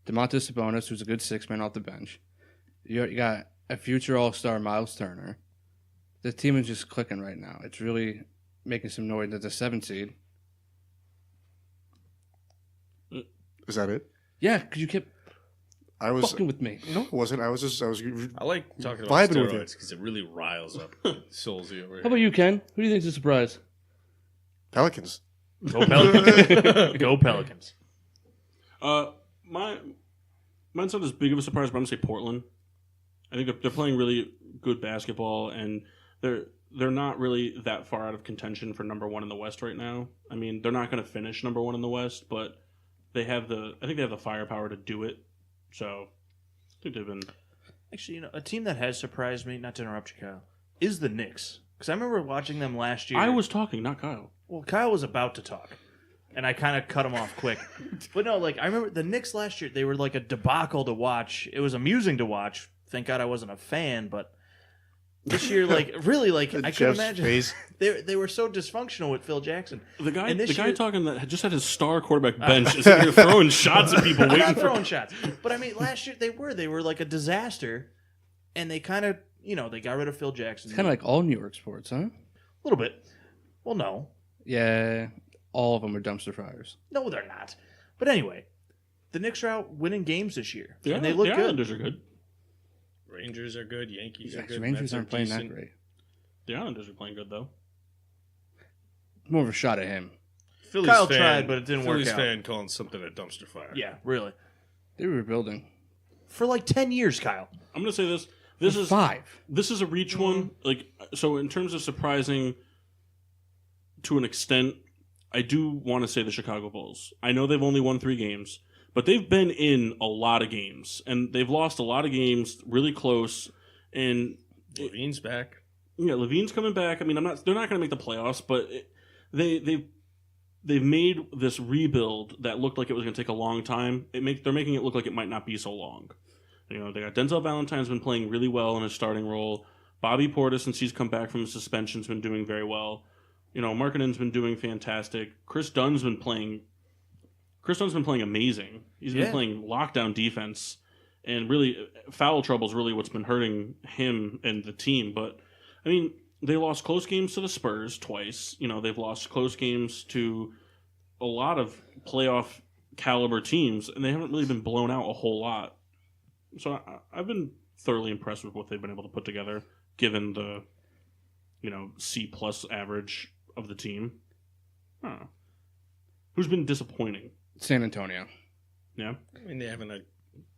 Speaker 4: Domantas Sabonis, who's a good six-man off the bench. You got a future all-star Miles Turner. The team is just clicking right now. It's really making some noise. It's a 7 seed.
Speaker 6: Is that it?
Speaker 4: Yeah, because you kept
Speaker 6: I was
Speaker 4: fucking with me.
Speaker 6: no, it wasn't. I was
Speaker 5: I like talking about
Speaker 6: Vibing with
Speaker 5: steroids because it really riles up Soulesy over here.
Speaker 4: How about you, Ken? Who do you think's a surprise?
Speaker 6: Pelicans.
Speaker 2: Go Pelicans. Go Pelicans.
Speaker 1: Mine's not as big of a surprise, but I'm gonna say Portland. I think they're playing really good basketball, and they're not really that far out of contention for number one in the West right now. I mean, they're not going to finish number one in the West, but I think they have the firepower to do it. So I think they've been.
Speaker 2: Actually, a team that has surprised me, not to interrupt you, Kyle, is the Knicks. Because I remember watching them last year.
Speaker 1: I was talking, not Kyle.
Speaker 2: Well, Kyle was about to talk, and I kind of cut him off quick. But no, I remember the Knicks last year, they were like a debacle to watch. It was amusing to watch. Thank God I wasn't a fan, but this year, really, I couldn't
Speaker 6: Jeff's
Speaker 2: imagine.
Speaker 6: face.
Speaker 2: They were so dysfunctional with Phil Jackson.
Speaker 1: The guy
Speaker 2: year,
Speaker 1: talking that just had his star quarterback bench is here throwing shots at people,
Speaker 2: I'm
Speaker 1: waiting
Speaker 2: not
Speaker 1: for
Speaker 2: throwing shots. But I mean, last year they were like a disaster, and they kind of, they got rid of Phil Jackson.
Speaker 4: It's kind of like all New York sports, huh?
Speaker 2: A little bit. Well, no.
Speaker 4: Yeah, all of them are dumpster fires.
Speaker 2: No, they're not. But anyway, the Knicks are out winning games this year,
Speaker 1: Yeah,
Speaker 2: and they look
Speaker 1: the
Speaker 2: good.
Speaker 1: Islanders are good.
Speaker 5: Rangers are good. Yankees are good.
Speaker 4: Rangers
Speaker 5: Mets
Speaker 4: aren't
Speaker 5: are
Speaker 4: playing
Speaker 5: decent.
Speaker 4: that great.
Speaker 1: The Islanders are playing good though.
Speaker 4: More of a shot at him.
Speaker 5: Phillies
Speaker 2: Kyle
Speaker 5: fan,
Speaker 2: tried, but it didn't work
Speaker 5: Phillies
Speaker 2: out.
Speaker 5: fan calling something a dumpster fire.
Speaker 2: Yeah, really.
Speaker 4: They were rebuilding.
Speaker 2: For like 10 years, Kyle.
Speaker 1: I'm gonna say this. This is
Speaker 4: 5.
Speaker 1: This is a reach one. So in terms of surprising to an extent, I do want to say the Chicago Bulls. I know they've only won 3 games, but they've been in a lot of games, and they've lost a lot of games really close. And
Speaker 5: Levine's back.
Speaker 1: Yeah, Levine's coming back. I mean, they're not going to make the playoffs, but they've made this rebuild that looked like it was going to take a long time. They're making it look like it might not be so long. They got Denzel Valentine's been playing really well in his starting role. Bobby Portis, since he's come back from his suspension, has been doing very well. Markkanen's been doing fantastic. Chris Dunn's been playing amazing. He's been playing lockdown defense, and really foul trouble is really what's been hurting him and the team. But I mean, they lost close games to the Spurs twice. They've lost close games to a lot of playoff caliber teams, and they haven't really been blown out a whole lot. So I've been thoroughly impressed with what they've been able to put together, given the C+ average of the team. I don't know. Who's been disappointing?
Speaker 4: San Antonio.
Speaker 1: Yeah.
Speaker 5: I mean, they haven't had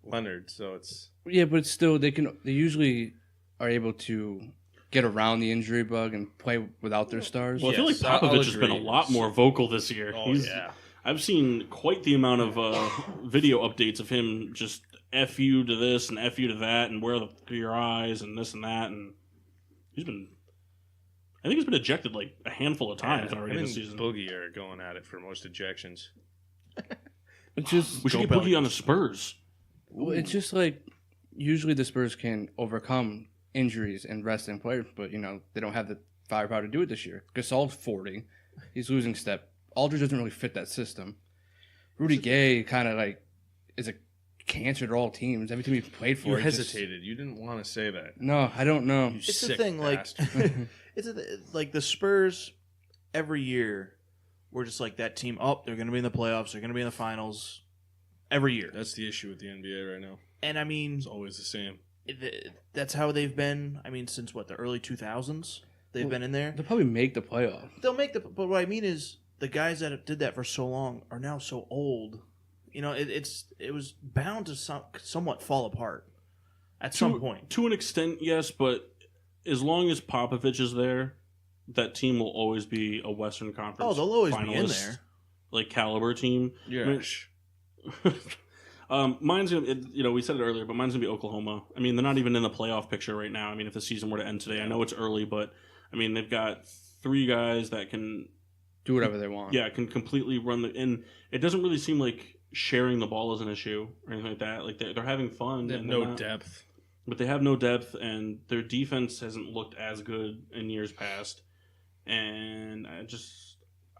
Speaker 5: Leonard, so it's...
Speaker 4: Yeah, but it's still they usually are able to get around the injury bug and play without their stars.
Speaker 1: Well, I feel like
Speaker 5: Yes, I'll
Speaker 1: Popovich has been a
Speaker 5: agree.
Speaker 1: lot more vocal this year.
Speaker 5: Oh, yeah.
Speaker 1: I've seen quite the amount of video updates of him just F you to this and F you to that and where your eyes and this and that. And I think he's been ejected like a handful of times already this season.
Speaker 5: Boogie are going at it for most ejections.
Speaker 4: It's just
Speaker 1: We should get Boogie on the Spurs.
Speaker 4: it's just like usually the Spurs can overcome injuries and resting players, but they don't have the firepower to do it this year. Gasol's 40, he's losing step. Aldridge doesn't really fit that system. Rudy Gay kind of is a cancer to all teams. Every team he played for,
Speaker 5: You
Speaker 4: he just-
Speaker 5: hesitated. You didn't want to say that.
Speaker 4: No, I don't know.
Speaker 5: You
Speaker 2: It's the
Speaker 5: sick
Speaker 2: thing,
Speaker 5: bastard.
Speaker 2: like the Spurs every year, we're just like that team. Oh, they're going to be in the playoffs. They're going to be in the finals every year.
Speaker 5: That's the issue with the NBA right now.
Speaker 2: And I mean,
Speaker 5: It's always the same.
Speaker 2: that's how they've been. I mean, since the early 2000s, they've been in there.
Speaker 4: They'll probably make the playoff.
Speaker 2: They'll make but what I mean is the guys that did that for so long are now so old. It was bound to somewhat fall apart at some point.
Speaker 1: To an extent, yes, but as long as Popovich is there, that team will always be a Western Conference.
Speaker 2: Oh, they'll always be in
Speaker 1: finalist,
Speaker 2: there.
Speaker 1: like caliber team.
Speaker 5: Yes.
Speaker 1: Mine's gonna, we said it earlier, but mine's gonna be Oklahoma. I mean, they're not even in the playoff picture right now. I mean, if the season were to end today, I know it's early, but I mean, they've got 3 guys that can
Speaker 4: Do whatever they want.
Speaker 1: Yeah, can completely run and it doesn't really seem like sharing the ball is an issue or anything like that. Like they're having fun.
Speaker 5: They have
Speaker 1: and
Speaker 5: no depth.
Speaker 1: But they have no depth, and their defense hasn't looked as good in years past. And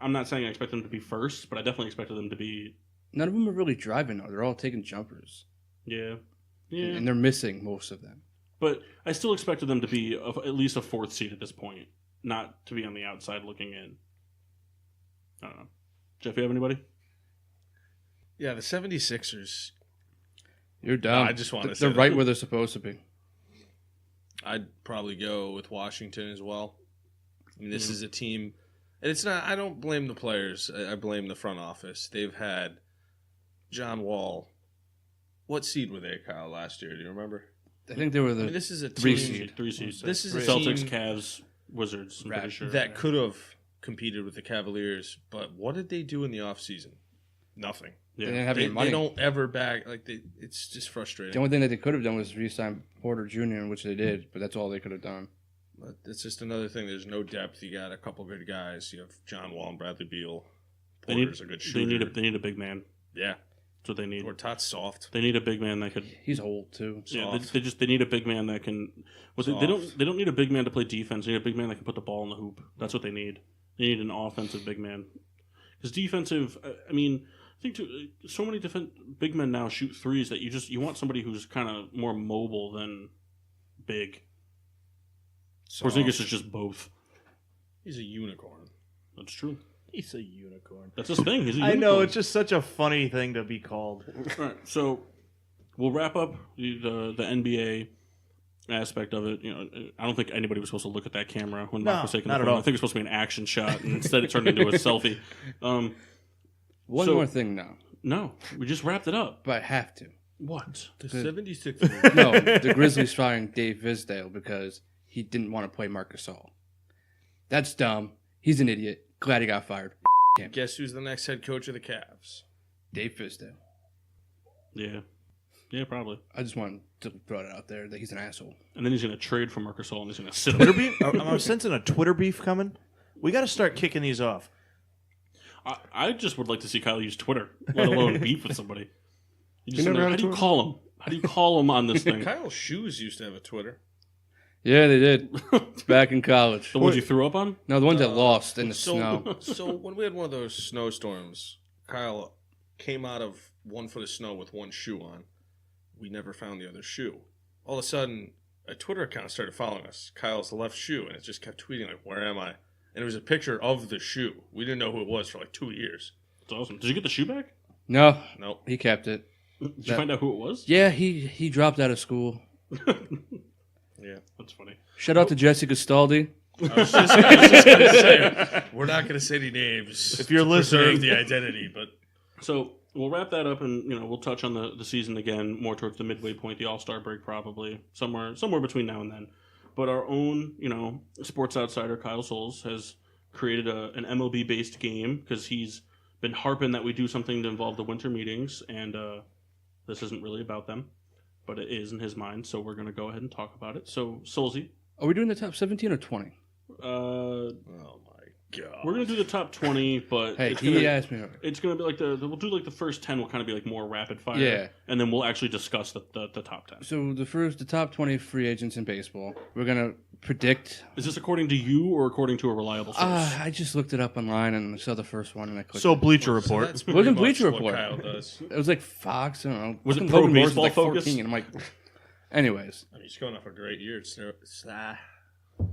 Speaker 1: I'm not saying I expect them to be first, but I definitely expected them to be.
Speaker 4: None of them are really driving though. They're all taking jumpers.
Speaker 1: Yeah.
Speaker 4: And they're missing most of them.
Speaker 1: But I still expected them to be at least a 4th seed at this point, not to be on the outside looking in. I don't know. Jeff, you have anybody?
Speaker 5: Yeah, the 76ers.
Speaker 4: You're dumb.
Speaker 5: I just want to say
Speaker 4: they're
Speaker 5: that.
Speaker 4: right where they're supposed to be.
Speaker 5: I'd probably go with Washington as well. I mean, this is a team, and it's not. I don't blame the players. I blame the front office. They've had John Wall. What seed were they, Kyle, last year? Do you remember?
Speaker 4: I think they were the
Speaker 5: This is a team.
Speaker 4: 3 seed.
Speaker 1: 3 seeds.
Speaker 5: This is a
Speaker 1: Celtics,
Speaker 5: team
Speaker 1: Cavs, Wizards. I'm pretty sure.
Speaker 5: that could have competed with the Cavaliers, but what did they do in the offseason? Nothing.
Speaker 4: They
Speaker 1: Yeah.
Speaker 4: didn't have any
Speaker 5: They
Speaker 4: money.
Speaker 5: don't ever back. It's just
Speaker 4: The
Speaker 5: frustrating.
Speaker 4: only thing that they could have done was re-sign Porter Jr., which they did, but that's all they could have done.
Speaker 5: But it's just another thing. There's no depth. You got a couple good guys. You have John Wall and Bradley Beal.
Speaker 1: They need,
Speaker 5: Porter's a good shooter.
Speaker 1: they need a big man.
Speaker 5: Yeah.
Speaker 1: That's what they need.
Speaker 5: Gortat's soft.
Speaker 1: They need a big man that could.
Speaker 4: He's old too.
Speaker 1: Yeah,
Speaker 5: Soft.
Speaker 1: they need a big man that can. Well, they don't need a big man to play defense. They need a big man that can put the ball in the hoop. That's what they need. They need an offensive big man. Because defensive, I mean, I think so many big men now shoot threes that you want somebody who's kind of more mobile than big. Porzingis is just both.
Speaker 5: He's a unicorn.
Speaker 1: That's true.
Speaker 2: He's a unicorn.
Speaker 1: That's his thing. He's a
Speaker 2: I
Speaker 1: unicorn.
Speaker 2: know, it's just such a funny thing to be called.
Speaker 1: All right, so we'll wrap up the NBA aspect of it. You know, I don't think anybody was supposed to look at that camera when Mark was taking
Speaker 2: not
Speaker 1: the
Speaker 2: at
Speaker 1: phone.
Speaker 2: all.
Speaker 1: I think it was supposed to be an action shot, and instead it turned into a selfie.
Speaker 4: One
Speaker 1: So-
Speaker 4: more thing now,
Speaker 1: No, we just wrapped it up.
Speaker 4: but I have to.
Speaker 1: What?
Speaker 5: The
Speaker 4: Good.
Speaker 5: 76ers.
Speaker 4: No, the Grizzlies firing Dave Visdale because he didn't want to play Marc Gasol. That's dumb. He's an idiot. Glad he got fired. Him.
Speaker 5: Guess who's the next head coach of the Cavs?
Speaker 4: Dave Visdale.
Speaker 1: Yeah, probably.
Speaker 4: I just wanted to throw it out there that he's an asshole.
Speaker 1: And then he's going to trade for Marc Gasol, and he's going to sit
Speaker 2: Twitter
Speaker 1: him.
Speaker 2: beef? I'm sensing a Twitter beef coming. We got to start kicking these off.
Speaker 1: I just would like to see Kyle use Twitter, let alone beef with somebody. You just
Speaker 6: never had a
Speaker 1: how do you
Speaker 6: Twitter?
Speaker 1: call him? How do you call him on this thing?
Speaker 5: Kyle Shoes used to have a Twitter.
Speaker 4: Yeah, they did. Back in college.
Speaker 1: The ones you threw up on?
Speaker 4: No, the ones that lost in the snow.
Speaker 5: So when we had one of those snowstorms, Kyle came out of 1 foot of snow with one shoe on. We never found the other shoe. All of a sudden, a Twitter account started following us. Kyle's left shoe, and it just kept tweeting like, "Where am I?" And it was a picture of the shoe. We didn't know who it was for like 2 years.
Speaker 1: It's awesome. Did you get the shoe back?
Speaker 4: No,
Speaker 5: Nope.
Speaker 4: he kept it.
Speaker 1: Did you find out who it was?
Speaker 4: Yeah, he dropped out of school.
Speaker 5: Yeah.
Speaker 1: That's funny.
Speaker 4: Shout out to Jesse Gastaldi.
Speaker 5: I was just going to say, we're not going to say any names.
Speaker 2: If you're
Speaker 5: to preserve
Speaker 2: listening.
Speaker 5: the identity, but
Speaker 1: So we'll wrap that up, and we'll touch on the season again more towards the midway point, the All-Star break, probably somewhere between now and then. But our own, sports outsider Kyle Soules has created an MLB based game because he's been harping that we do something to involve the winter meetings, and this isn't really about them, but it is in his mind. So we're going to go ahead and talk about it. So Soulesy,
Speaker 4: Are we doing the top 17 or 20?
Speaker 5: oh my god,
Speaker 1: we're going to do the top 20, but
Speaker 4: Hey,
Speaker 1: it's
Speaker 4: he
Speaker 1: gonna,
Speaker 4: asked me.
Speaker 1: it's going to be like we'll do like the first 10 will kind of be like more rapid fire.
Speaker 4: Yeah.
Speaker 1: And then we'll actually discuss the top 10.
Speaker 4: So the top 20 free agents in baseball. We're gonna predict.
Speaker 1: Is this according to you or according to a reliable source?
Speaker 4: I just looked it up online and saw the first one and I clicked.
Speaker 2: So Bleacher Report.
Speaker 5: that's
Speaker 4: Wasn't
Speaker 5: pretty much
Speaker 4: Bleacher
Speaker 5: what
Speaker 4: Report.
Speaker 5: Kyle does.
Speaker 4: it was like Fox. I don't know.
Speaker 1: Was it
Speaker 4: Fucking
Speaker 1: Pro
Speaker 4: Logan Morris
Speaker 1: Baseball
Speaker 4: was like
Speaker 1: Focus?
Speaker 4: 14. I'm like, anyways,
Speaker 5: I mean, he's going off a great year.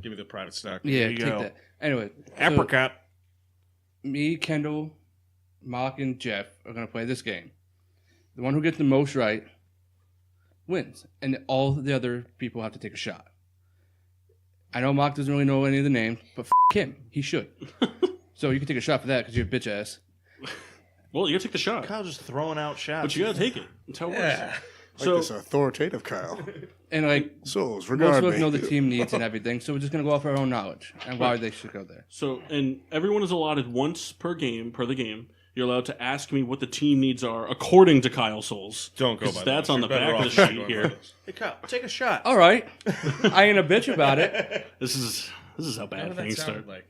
Speaker 5: Give me the private stock.
Speaker 4: yeah,
Speaker 2: you
Speaker 4: take
Speaker 2: go.
Speaker 4: that. Anyway,
Speaker 2: Apricot.
Speaker 4: So me, Kendall, Mock, and Jeff are gonna play this game. The one who gets the most right wins, and all the other people have to take a shot. I know Mock doesn't really know any of the names, but him, he should. So you can take a shot for that because you're a bitch ass.
Speaker 1: Well, you gotta take the shot,
Speaker 2: Kyle's just throwing out shots.
Speaker 1: but you gotta take it. That's how it
Speaker 5: Yeah.
Speaker 1: works.
Speaker 6: Like
Speaker 1: So
Speaker 6: this authoritative Kyle.
Speaker 4: And like
Speaker 6: Souls,
Speaker 4: most
Speaker 6: regard
Speaker 4: of us
Speaker 6: me.
Speaker 4: know the team needs and everything, so we're just gonna go off our own knowledge and why they should go there.
Speaker 1: and everyone is allotted once per the game. You're allowed to ask me what the team needs are according to Kyle Soules.
Speaker 5: Don't go
Speaker 1: 'Cause
Speaker 5: by
Speaker 1: that's
Speaker 5: those.
Speaker 1: on the
Speaker 5: You're better
Speaker 1: back of
Speaker 5: off
Speaker 1: the sheet
Speaker 5: going
Speaker 1: here.
Speaker 5: by those.
Speaker 2: Hey, Kyle, take a shot.
Speaker 4: All right, I ain't a bitch about it.
Speaker 1: This is how
Speaker 5: What
Speaker 1: bad
Speaker 5: did that
Speaker 1: things
Speaker 5: sound
Speaker 1: start.
Speaker 5: like?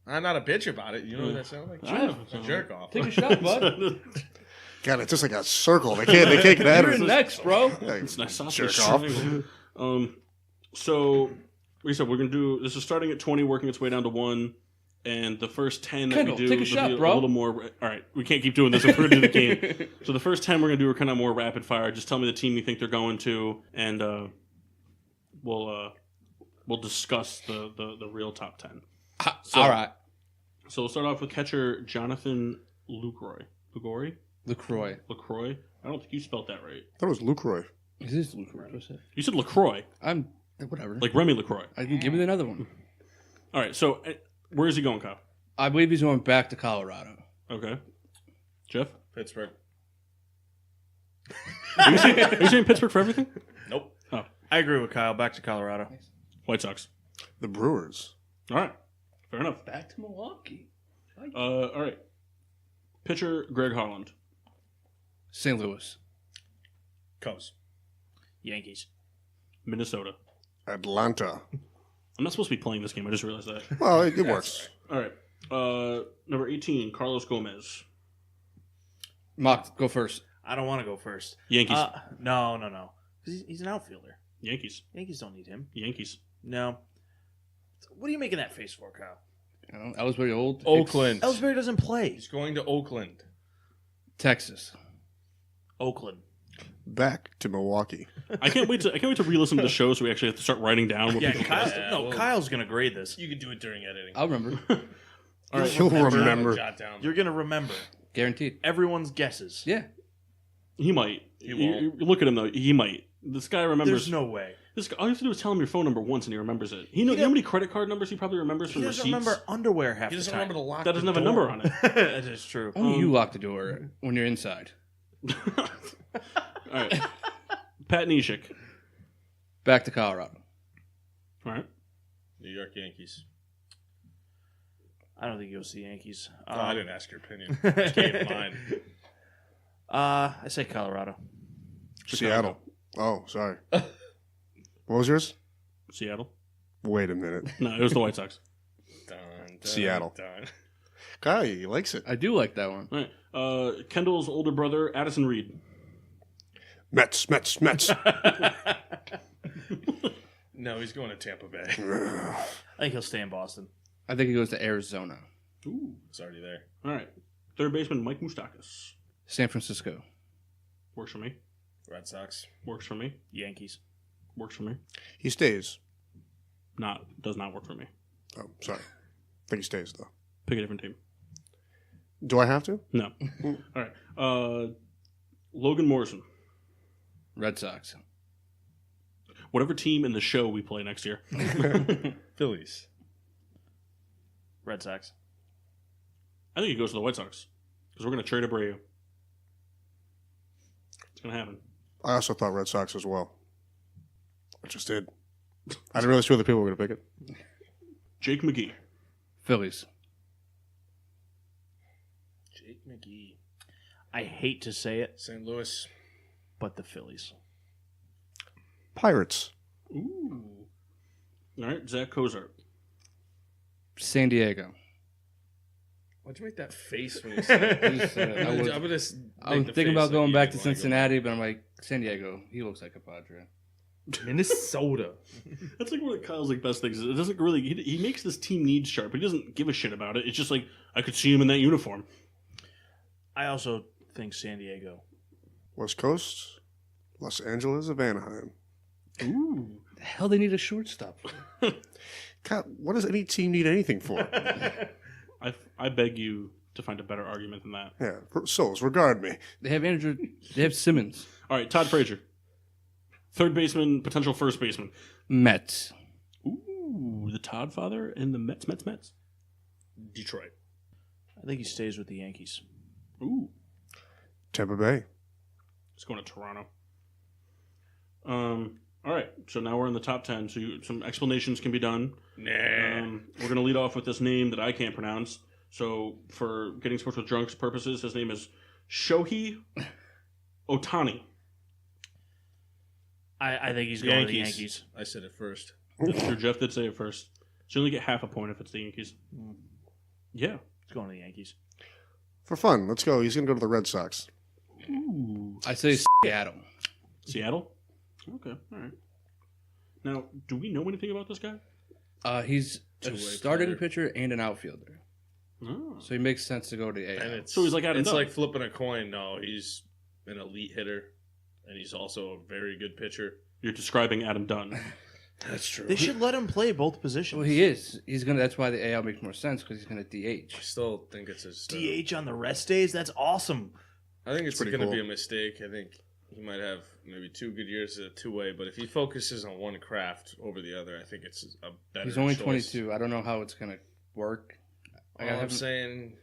Speaker 5: I'm not a bitch about it. You know what that sounds like?
Speaker 1: I know.
Speaker 5: A jerk off.
Speaker 4: Take a shot, bud.
Speaker 6: God, it's just like a circle. They can't get out
Speaker 4: You're
Speaker 6: of it.
Speaker 4: next, bro.
Speaker 1: It's nice
Speaker 6: Jerk
Speaker 1: sausage.
Speaker 6: off.
Speaker 1: So, like I said, we're gonna do this is starting at 20, working its way down to 1, and the first 10 that
Speaker 4: Kendall,
Speaker 1: we do
Speaker 4: take a
Speaker 1: will
Speaker 4: shot,
Speaker 1: be
Speaker 4: bro.
Speaker 1: a little more. All right, we can't keep doing this if we're gonna do the game. So the first 10 we're gonna do are kind of more rapid fire. Just tell me the team you think they're going to, and we'll discuss the real top 10.
Speaker 4: All right.
Speaker 1: So we'll start off with catcher Jonathan LaCroix.
Speaker 4: LaCroix.
Speaker 1: I don't think you spelled that right.
Speaker 6: That was Lucroy.
Speaker 4: Is this LaCroix?
Speaker 1: You said LaCroix,
Speaker 4: I'm whatever.
Speaker 1: like Remy LaCroix.
Speaker 4: I can give you another one.
Speaker 1: All right. So where is he going, Kyle?
Speaker 4: I believe he's going back to Colorado.
Speaker 1: Okay. Jeff?
Speaker 5: Pittsburgh.
Speaker 1: Are you saying Pittsburgh for everything?
Speaker 5: Nope.
Speaker 2: I agree with Kyle. Back to Colorado.
Speaker 1: White Sox.
Speaker 6: The Brewers.
Speaker 1: All right. Fair enough.
Speaker 4: Back to Milwaukee.
Speaker 1: All right. Pitcher Greg Holland.
Speaker 4: St. Louis.
Speaker 5: Cubs.
Speaker 2: Yankees.
Speaker 1: Minnesota.
Speaker 6: Atlanta.
Speaker 1: I'm not supposed to be playing this game. I just realized that.
Speaker 6: Well, it works.
Speaker 1: All right. Number 18, Carlos Gomez.
Speaker 4: Mock, go first.
Speaker 2: I don't want to go first.
Speaker 1: Yankees.
Speaker 2: No. Because he's an outfielder.
Speaker 1: Yankees.
Speaker 2: Yankees don't need him.
Speaker 1: Yankees.
Speaker 2: No. What are you making that face for, Kyle?
Speaker 4: I don't know. Ellsbury old.
Speaker 5: Oakland.
Speaker 2: Ellsbury doesn't play.
Speaker 5: He's going to Oakland.
Speaker 4: Texas.
Speaker 2: Oakland.
Speaker 6: Back to Milwaukee.
Speaker 1: I can't wait to re-listen to the show, so we actually have to start writing down what
Speaker 2: Yeah,
Speaker 1: people
Speaker 2: Kyle's,
Speaker 1: guessed.
Speaker 2: Kyle's going to grade this.
Speaker 5: You can do it during editing.
Speaker 4: I'll remember.
Speaker 1: All right.
Speaker 6: You'll remember.
Speaker 5: Jot down.
Speaker 2: You're going to remember
Speaker 4: Guaranteed.
Speaker 2: everyone's guesses.
Speaker 4: Yeah.
Speaker 1: He might.
Speaker 5: He won't.
Speaker 1: You look at him though. He might. This guy remembers.
Speaker 2: There's no way.
Speaker 1: This guy, all you have to do is tell him your phone number once, and he remembers it. You know how many credit card numbers he probably remembers
Speaker 2: He
Speaker 1: from
Speaker 2: doesn't
Speaker 1: receipts.
Speaker 2: remember underwear half
Speaker 5: He
Speaker 2: the
Speaker 5: doesn't
Speaker 2: time.
Speaker 5: remember to lock
Speaker 1: That doesn't
Speaker 5: the
Speaker 1: have a
Speaker 5: door.
Speaker 1: number on it.
Speaker 2: That is true.
Speaker 4: Only you lock the door when you're inside.
Speaker 1: All right. Pat Neshek.
Speaker 4: Back to Colorado.
Speaker 1: All right.
Speaker 5: New York Yankees.
Speaker 2: I don't think you'll see Yankees.
Speaker 5: No, I didn't ask your opinion. Just gave mine.
Speaker 2: I say Colorado.
Speaker 6: Seattle. Oh, sorry. What was yours?
Speaker 1: Seattle.
Speaker 6: Wait a minute.
Speaker 1: No, it was the White Sox.
Speaker 5: Dun, dun,
Speaker 6: Seattle.
Speaker 5: Dun.
Speaker 6: Kyle, he likes it.
Speaker 4: I do like that one.
Speaker 1: All right. Kendall's older brother, Addison Reed.
Speaker 6: Mets.
Speaker 5: No, he's going to Tampa Bay.
Speaker 2: I think he'll stay in Boston.
Speaker 4: I think he goes to Arizona.
Speaker 1: Ooh.
Speaker 5: It's already there.
Speaker 1: All right. Third baseman, Mike Moustakas.
Speaker 4: San Francisco.
Speaker 1: Works for me.
Speaker 5: Red Sox.
Speaker 1: Works for me.
Speaker 2: Yankees.
Speaker 1: Works for me.
Speaker 6: He stays.
Speaker 1: Does not work for me.
Speaker 6: Oh, sorry. I think he stays, though.
Speaker 1: Pick a different team.
Speaker 6: Do I have to?
Speaker 1: No. All right. Logan Morrison.
Speaker 4: Red Sox.
Speaker 1: Whatever team in the show we play next year.
Speaker 5: Phillies.
Speaker 2: Red Sox.
Speaker 1: I think he goes to the White Sox because we're going to trade Abreu. It's going to happen.
Speaker 6: I also thought Red Sox as well. I just did. I didn't realize two other people were going to pick it.
Speaker 1: Jake McGee.
Speaker 4: Phillies.
Speaker 5: Jake McGee.
Speaker 2: I hate to say it,
Speaker 5: St. Louis.
Speaker 2: but the Phillies.
Speaker 6: Pirates.
Speaker 1: Ooh. All right. Zach Cozart.
Speaker 4: San Diego.
Speaker 5: Why'd you make that face when you said it?
Speaker 4: I was thinking about going back to Cincinnati, but I'm like, San Diego. He looks like a Padre.
Speaker 5: Minnesota.
Speaker 1: That's like one of Kyle's best things. It doesn't really. He makes this team needs chart, but he doesn't give a shit about it. It's just like I could see him in that uniform.
Speaker 2: I also think San Diego.
Speaker 6: West Coast. Los Angeles of Anaheim.
Speaker 1: Ooh.
Speaker 4: The hell they need a shortstop for?
Speaker 6: God, what does any team need anything for?
Speaker 1: I beg you to find a better argument than that.
Speaker 6: Yeah, Souls, regard me.
Speaker 4: They have Simmons.
Speaker 1: All right, Todd Frazier. Third baseman, potential first baseman.
Speaker 4: Mets.
Speaker 1: Ooh, the Todd father and the Mets.
Speaker 5: Detroit.
Speaker 2: I think he stays with the Yankees.
Speaker 1: Ooh,
Speaker 6: Tampa Bay.
Speaker 1: he's going to Toronto. All right, so now we're in the top 10, so some explanations can be done.
Speaker 5: Nah.
Speaker 1: We're going to lead off with this name that I can't pronounce. So for Getting Sports with Drunks purposes, his name is Shohei Ohtani.
Speaker 2: I think he's going to the Yankees.
Speaker 5: I said it first.
Speaker 1: Sure, Jeff did say it first. So you only get half a point if it's the Yankees. Yeah.
Speaker 2: He's going to the Yankees.
Speaker 6: For fun, let's go. He's going to go to the Red Sox.
Speaker 1: Ooh.
Speaker 4: I say Seattle.
Speaker 1: Seattle? Okay, all right. Now, do we know anything about this guy?
Speaker 4: He's a
Speaker 5: Two-way
Speaker 4: starting
Speaker 5: player.
Speaker 4: pitcher and an outfielder.
Speaker 1: Oh.
Speaker 4: So he makes sense to go to
Speaker 5: And
Speaker 4: AL.
Speaker 5: it's
Speaker 1: So he's like Adam
Speaker 5: It's
Speaker 1: Dunn.
Speaker 5: like flipping a coin. No, he's an elite hitter, and he's also a very good pitcher.
Speaker 1: You're describing Adam Dunn.
Speaker 5: That's true.
Speaker 2: They should let him play both positions.
Speaker 4: Well, he is. He's gonna. That's why the AL makes more sense because he's gonna DH.
Speaker 5: I still think it's his
Speaker 2: DH on the rest days? That's awesome.
Speaker 5: I think it's
Speaker 6: pretty
Speaker 5: going to
Speaker 6: cool.
Speaker 5: be a mistake. I think he might have maybe 2 good years as a two-way, but if he focuses on one craft over the other, I think it's a better
Speaker 4: He's only
Speaker 5: choice.
Speaker 4: 22. I don't know how it's gonna work.
Speaker 5: All I'm saying,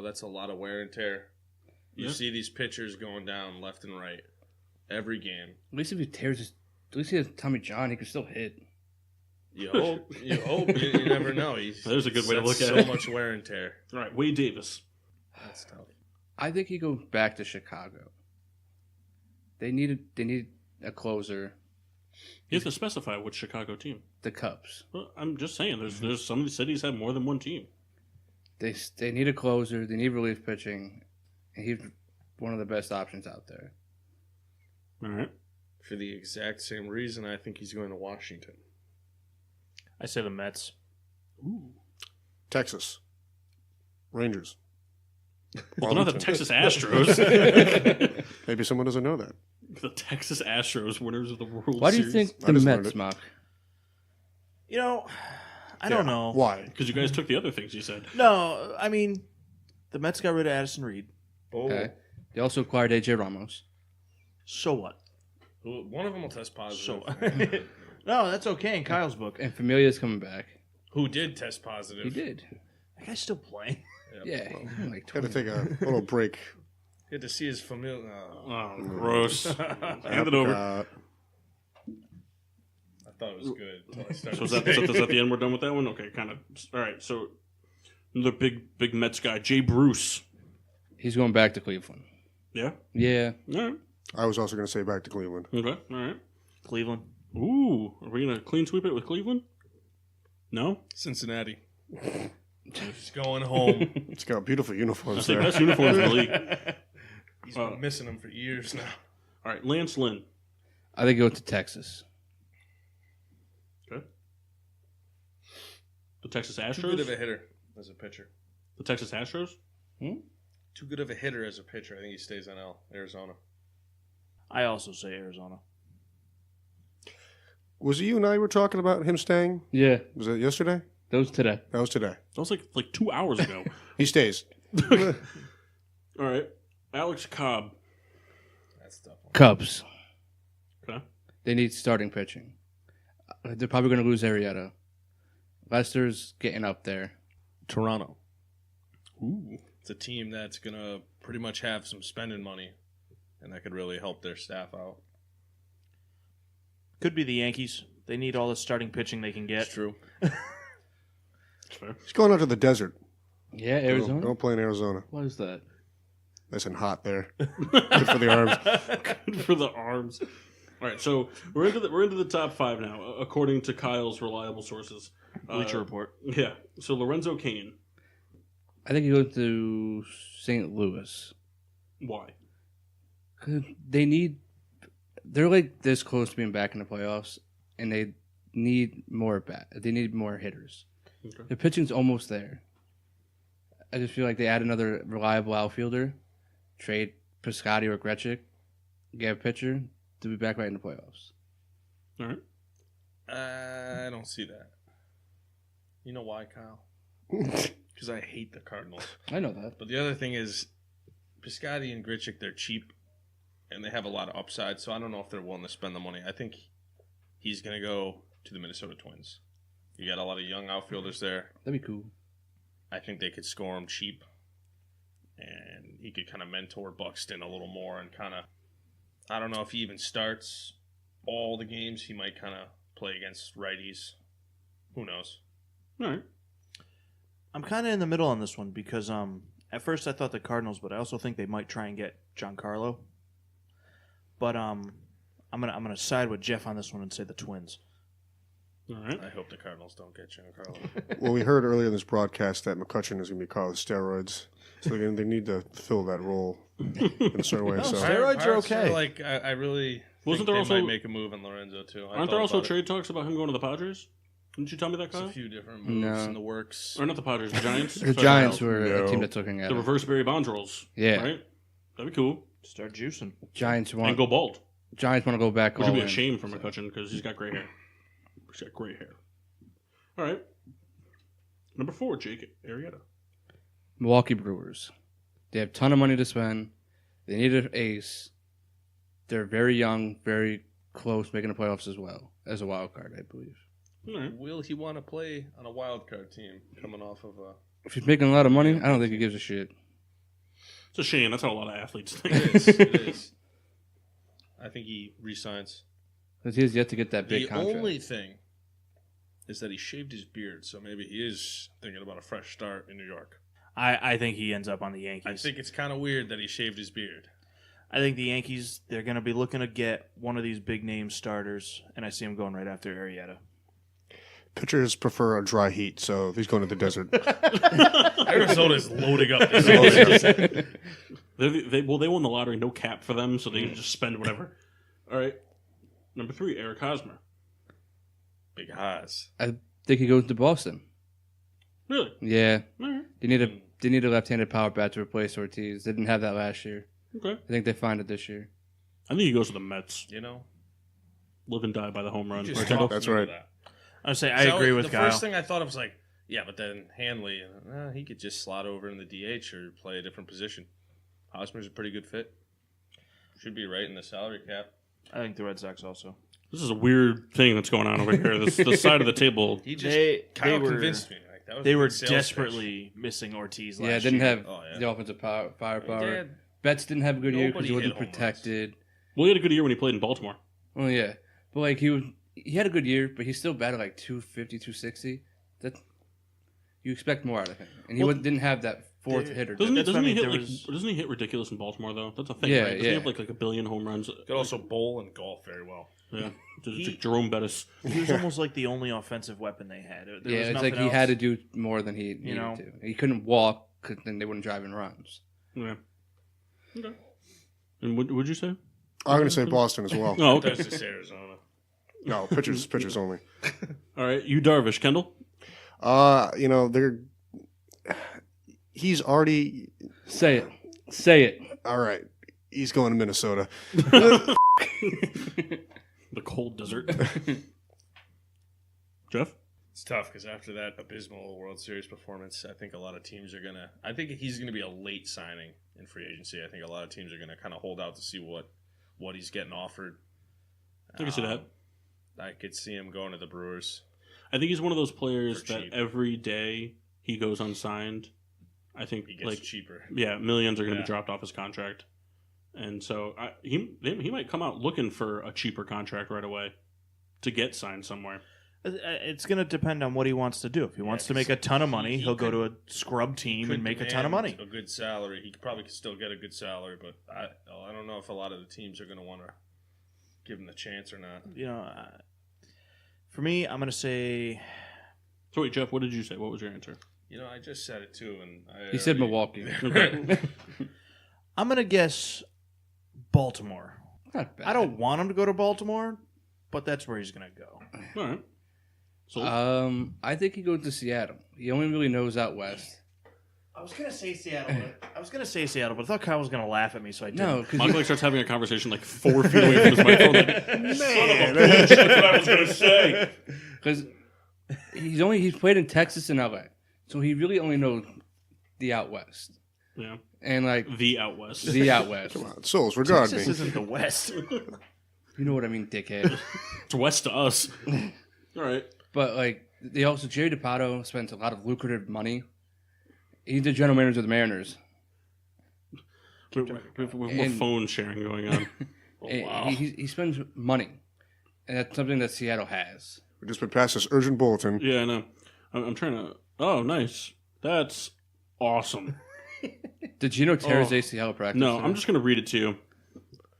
Speaker 5: that's a lot of wear and tear. You see these pitchers going down left and right every game.
Speaker 4: At least if he tears his, at least he has Tommy John. He can still hit.
Speaker 5: You hope. You never know.
Speaker 1: There's a good way to look at
Speaker 5: so
Speaker 1: it.
Speaker 5: So much wear and tear.
Speaker 1: All right, Wade Davis.
Speaker 5: That's tough.
Speaker 4: I think he goes back to Chicago. They need a closer.
Speaker 1: You have to specify which Chicago team.
Speaker 4: The Cubs.
Speaker 1: Well, I'm just saying, there's some of the cities have more than one team.
Speaker 4: They need a closer. They need relief pitching, and he's one of the best options out there.
Speaker 1: All right.
Speaker 5: For the exact same reason, I think he's going to Washington.
Speaker 2: I say the Mets.
Speaker 1: Ooh.
Speaker 6: Texas Rangers.
Speaker 1: Well, not the Texas Astros.
Speaker 6: Maybe someone doesn't know that.
Speaker 1: The Texas Astros, winners of the World
Speaker 4: Why do
Speaker 1: Series.
Speaker 4: you think
Speaker 6: I
Speaker 4: the
Speaker 6: just learned
Speaker 4: Mets,
Speaker 6: it.
Speaker 4: Mark?
Speaker 2: I don't know.
Speaker 6: Why?
Speaker 1: Because you guys took the other things you said.
Speaker 2: No, I mean, the Mets got rid of Addison Reed.
Speaker 4: Okay. They also acquired AJ Ramos.
Speaker 2: So what?
Speaker 5: One of them will test positive.
Speaker 2: So no, that's okay in Kyle's book.
Speaker 4: And Familia's coming back.
Speaker 5: Who did test positive?
Speaker 4: He did.
Speaker 2: That guy's still playing.
Speaker 4: Yeah. Like
Speaker 6: Got to
Speaker 4: 20.
Speaker 6: take a little break.
Speaker 5: Get to see his familiar.
Speaker 1: Oh, gross. Hand it over.
Speaker 5: I thought it was good until I started.
Speaker 1: So is that the end? We're done with that one? Okay, kind of. All right, so the big Mets guy, Jay Bruce.
Speaker 4: He's going back to Cleveland.
Speaker 1: Yeah?
Speaker 4: Yeah.
Speaker 1: All right.
Speaker 6: I was also going to say back to Cleveland.
Speaker 1: Okay, all right.
Speaker 2: Cleveland.
Speaker 1: Ooh, are we going to clean sweep it with Cleveland? No?
Speaker 5: Cincinnati. He's going home.
Speaker 6: It's got beautiful uniforms
Speaker 1: That's the
Speaker 6: there.
Speaker 1: best uniforms in the league.
Speaker 5: He's been missing them for years now.
Speaker 1: All right, Lance Lynn.
Speaker 4: I think go to Texas.
Speaker 1: Okay. The Texas
Speaker 5: Too good of
Speaker 1: Astros?
Speaker 5: a hitter as a pitcher.
Speaker 1: The Texas Astros?
Speaker 5: Too good of a hitter as a pitcher. I think he stays in Arizona.
Speaker 2: I also say Arizona.
Speaker 6: Was it you and I were talking about him staying?
Speaker 4: Yeah.
Speaker 6: Was it yesterday?
Speaker 4: That was today.
Speaker 6: That was today.
Speaker 1: That was like 2 hours ago.
Speaker 6: He stays.
Speaker 1: All right. Alex Cobb.
Speaker 5: That's a tough one.
Speaker 4: Cubs.
Speaker 1: Okay.
Speaker 4: They need starting pitching. They're probably going to lose Arrieta. Lester's getting up there.
Speaker 5: Toronto.
Speaker 1: Ooh.
Speaker 5: It's a team that's going to pretty much have some spending money, and that could really help their staff out.
Speaker 2: Could be the Yankees. They need all the starting pitching they can get.
Speaker 5: That's true.
Speaker 6: He's going out to the desert.
Speaker 4: Yeah, Arizona.
Speaker 6: Don't play in Arizona.
Speaker 4: What is that?
Speaker 6: Nice and hot there. Good for the arms.
Speaker 1: Good for the arms. All right, so we're into the top 5 now, according to Kyle's reliable sources.
Speaker 2: Bleacher Report.
Speaker 1: Yeah. So Lorenzo Cain.
Speaker 4: I think he goes to St. Louis.
Speaker 1: Why?
Speaker 4: 'Cause they're like this close to being back in the playoffs, and they need more They need more hitters.
Speaker 1: Okay.
Speaker 4: Their pitching's almost there. I just feel like they add another reliable outfielder, trade Piscotty or Grechik, get a pitcher to be back right in the playoffs.
Speaker 1: All right.
Speaker 5: I don't see that. You know why, Kyle? Because I hate the Cardinals.
Speaker 4: I know that.
Speaker 5: But the other thing is, Piscotty and Grechik, they're cheap, and they have a lot of upside, so I don't know if they're willing to spend the money. I think he's going to go to the Minnesota Twins. You got a lot of young outfielders there.
Speaker 4: That'd be cool.
Speaker 5: I think they could score him cheap, and he could kind of mentor Buxton a little more and kind of, I don't know if he even starts all the games. He might kind of play against righties. Who knows?
Speaker 1: All right.
Speaker 2: I'm kind of in the middle on this one because at first I thought the Cardinals, but I also think they might try and get Giancarlo. But I'm gonna side with Jeff on this one and say the Twins.
Speaker 1: All right.
Speaker 5: I hope the Cardinals don't get Giancarlo.
Speaker 6: Well, we heard earlier in this broadcast that McCutcheon is going to be caught with steroids. So they need to fill that role in a certain way.
Speaker 2: No,
Speaker 6: So
Speaker 2: steroids are okay.
Speaker 5: Like I really
Speaker 1: Wasn't
Speaker 5: think
Speaker 1: there
Speaker 5: they
Speaker 1: also-
Speaker 5: might make a move on Lorenzo too.
Speaker 1: Aren't there also trade talks about him going to the Padres? Didn't you tell me that,
Speaker 5: There's
Speaker 1: Kyle?
Speaker 5: a few different moves
Speaker 4: No.
Speaker 5: in the works.
Speaker 1: Or not the Padres, the Giants?
Speaker 4: The
Speaker 1: Sorry,
Speaker 4: Giants
Speaker 1: Kyle.
Speaker 4: were a
Speaker 6: No.
Speaker 4: team that's looking at
Speaker 1: The
Speaker 4: it.
Speaker 1: reverse Barry Bonds rolls.
Speaker 4: Yeah.
Speaker 1: Right? That'd be cool.
Speaker 2: Start juicing.
Speaker 4: Giants
Speaker 1: And
Speaker 4: want
Speaker 1: go bald.
Speaker 4: Giants want to go back
Speaker 1: Which
Speaker 4: all
Speaker 1: would be a
Speaker 4: in.
Speaker 1: shame for McCutcheon because he's got gray hair. He's got great hair. All right. Number 4, Jake Arrieta.
Speaker 4: Milwaukee Brewers. They have a ton of money to spend. They need an ace. They're very young, very close, making the playoffs as well as a wild card, I believe.
Speaker 1: All right.
Speaker 5: Will he want to play on a wild card team coming off of a...
Speaker 4: If he's making a lot of money, I don't think he gives a shit.
Speaker 1: It's a shame. That's how a lot of athletes think.
Speaker 5: It is. I think he resigns.
Speaker 4: Because he has yet to get that big
Speaker 5: The
Speaker 4: contract.
Speaker 5: only thing is that he shaved his beard, so maybe he is thinking about a fresh start in New York.
Speaker 2: I think he ends up on the Yankees.
Speaker 5: I think it's kind of weird that he shaved his beard.
Speaker 2: I think the Yankees, they're going to be looking to get one of these big name starters, and I see him going right after Arrieta.
Speaker 6: Pitchers prefer a dry heat, so he's going to the desert.
Speaker 5: Arizona's loading up this season.
Speaker 1: They won the lottery, no cap for them, so they can just spend whatever. All right. Number 3, Eric Hosmer.
Speaker 5: Big highs.
Speaker 4: I think he goes to Boston.
Speaker 1: Really?
Speaker 4: Yeah.
Speaker 1: All right.
Speaker 4: They need a left-handed power bat to replace Ortiz. They didn't have that last year.
Speaker 1: Okay.
Speaker 4: I think they find it this year.
Speaker 1: I think he goes to the Mets.
Speaker 5: You know?
Speaker 1: Live and die by the home run.
Speaker 5: Just
Speaker 1: Right, Kendall?
Speaker 5: talked
Speaker 6: That's
Speaker 5: me to
Speaker 6: right.
Speaker 5: that.
Speaker 2: I would say I agree with
Speaker 5: the
Speaker 2: Kyle.
Speaker 5: first thing I thought of was like, yeah, but then Hanley, he could just slot over in the DH or play a different position. Hosmer's a pretty good fit. Should be right in the salary cap.
Speaker 2: I think the Red Sox also.
Speaker 1: This is a weird thing that's going on over here. The side of the table.
Speaker 5: He just Kyle convinced me. Like, that was
Speaker 2: They
Speaker 5: a
Speaker 2: were
Speaker 5: good sales
Speaker 2: desperately missing Ortiz last
Speaker 4: Yeah, didn't
Speaker 2: year.
Speaker 4: have
Speaker 5: Oh, yeah.
Speaker 4: the offensive firepower.
Speaker 5: Dad,
Speaker 4: Betts didn't have a good year because
Speaker 5: Nobody
Speaker 4: he wasn't
Speaker 5: hit home runs.
Speaker 4: protected.
Speaker 1: Well, he had a good year when he played in Baltimore.
Speaker 4: Well, yeah. But, like, he had a good year, but he still batted, like, 250, 260. You expect more out of him. And he didn't have that fourth hitter.
Speaker 1: Doesn't
Speaker 2: That's what I mean, there was-
Speaker 1: he hit ridiculous in Baltimore, though? That's a thing,
Speaker 4: Yeah,
Speaker 1: right? Doesn't he
Speaker 4: yeah.
Speaker 1: have like a billion home runs?
Speaker 5: could also bowl and golf very well.
Speaker 1: Yeah.
Speaker 2: He-
Speaker 1: Jerome Bettis.
Speaker 2: He was almost like the only offensive weapon they had. There
Speaker 4: Yeah,
Speaker 2: was
Speaker 4: it's
Speaker 2: nothing
Speaker 4: like he
Speaker 2: else.
Speaker 4: had to do more than he needed
Speaker 2: know?
Speaker 4: to. He couldn't walk because then they wouldn't drive in runs.
Speaker 1: Yeah. Okay. And what would you say?
Speaker 6: I'm going to say Boston as well.
Speaker 1: Oh, okay.
Speaker 5: That's just Arizona.
Speaker 6: No, pitchers only.
Speaker 1: All right. You Darvish. Kendall?
Speaker 6: He's already
Speaker 4: Say it. Say it.
Speaker 6: all right. He's going to Minnesota.
Speaker 1: The cold desert. Jeff?
Speaker 5: It's tough because after that abysmal World Series performance, I think a lot of teams are gonna. I think he's gonna be a late signing in free agency. I think a lot of teams are gonna kind of hold out to see what he's getting offered.
Speaker 1: I can see that.
Speaker 5: I could see him going to the Brewers.
Speaker 1: I think he's one of those players
Speaker 5: For
Speaker 1: that
Speaker 5: cheap.
Speaker 1: every day he goes unsigned, I think
Speaker 5: He gets
Speaker 1: like
Speaker 5: cheaper.
Speaker 1: yeah, millions are going to
Speaker 5: Yeah.
Speaker 1: be dropped off his contract, and so he might come out looking for a cheaper contract right away to get signed somewhere.
Speaker 2: It's going to depend on what he wants to do. If he wants to make a ton of money, he'll go to a scrub team and make a ton of money.
Speaker 5: A good salary. He could probably still get a good salary, but I don't know if a lot of the teams are going to want to give him the chance or not.
Speaker 2: You know, for me, I'm going to say
Speaker 1: So wait, Jeff, what did you say? What was your answer?
Speaker 5: You know, I just said it too, and
Speaker 4: He said Milwaukee.
Speaker 1: Okay.
Speaker 2: I'm going to guess Baltimore.
Speaker 4: Not bad.
Speaker 2: I don't want him to go to Baltimore, but that's where he's going to go.
Speaker 1: All right. So
Speaker 4: I think he goes to Seattle. He only really knows out west.
Speaker 2: I was going to say Seattle. But I thought Kyle was going to laugh at me, so I didn't.
Speaker 4: No, because
Speaker 1: Michael starts having a conversation like 4 feet away from his microphone. Like,
Speaker 6: Man.
Speaker 1: that's what I was going to say.
Speaker 4: he's played in Texas and LA, so he really only knows the out west
Speaker 1: Yeah.
Speaker 4: and like
Speaker 1: The out west.
Speaker 4: the out west.
Speaker 6: Come on, Souls, regard
Speaker 2: Texas
Speaker 6: me.
Speaker 2: isn't the West.
Speaker 4: You know what I mean, dickhead.
Speaker 1: It's west to us. All right.
Speaker 4: But like they also Jerry DiPato spends a lot of lucrative money. He's the general manager of the Mariners.
Speaker 1: We have more
Speaker 4: And-
Speaker 1: phone sharing going on.
Speaker 4: And
Speaker 5: wow.
Speaker 4: he spends money, and that's something that Seattle has.
Speaker 6: We just been past this urgent bulletin.
Speaker 1: Yeah, I know. I'm trying to. Oh, nice. That's awesome.
Speaker 4: Did Gino tear his
Speaker 1: Oh.
Speaker 4: ACL practice?
Speaker 1: No, I'm just going to read it to you.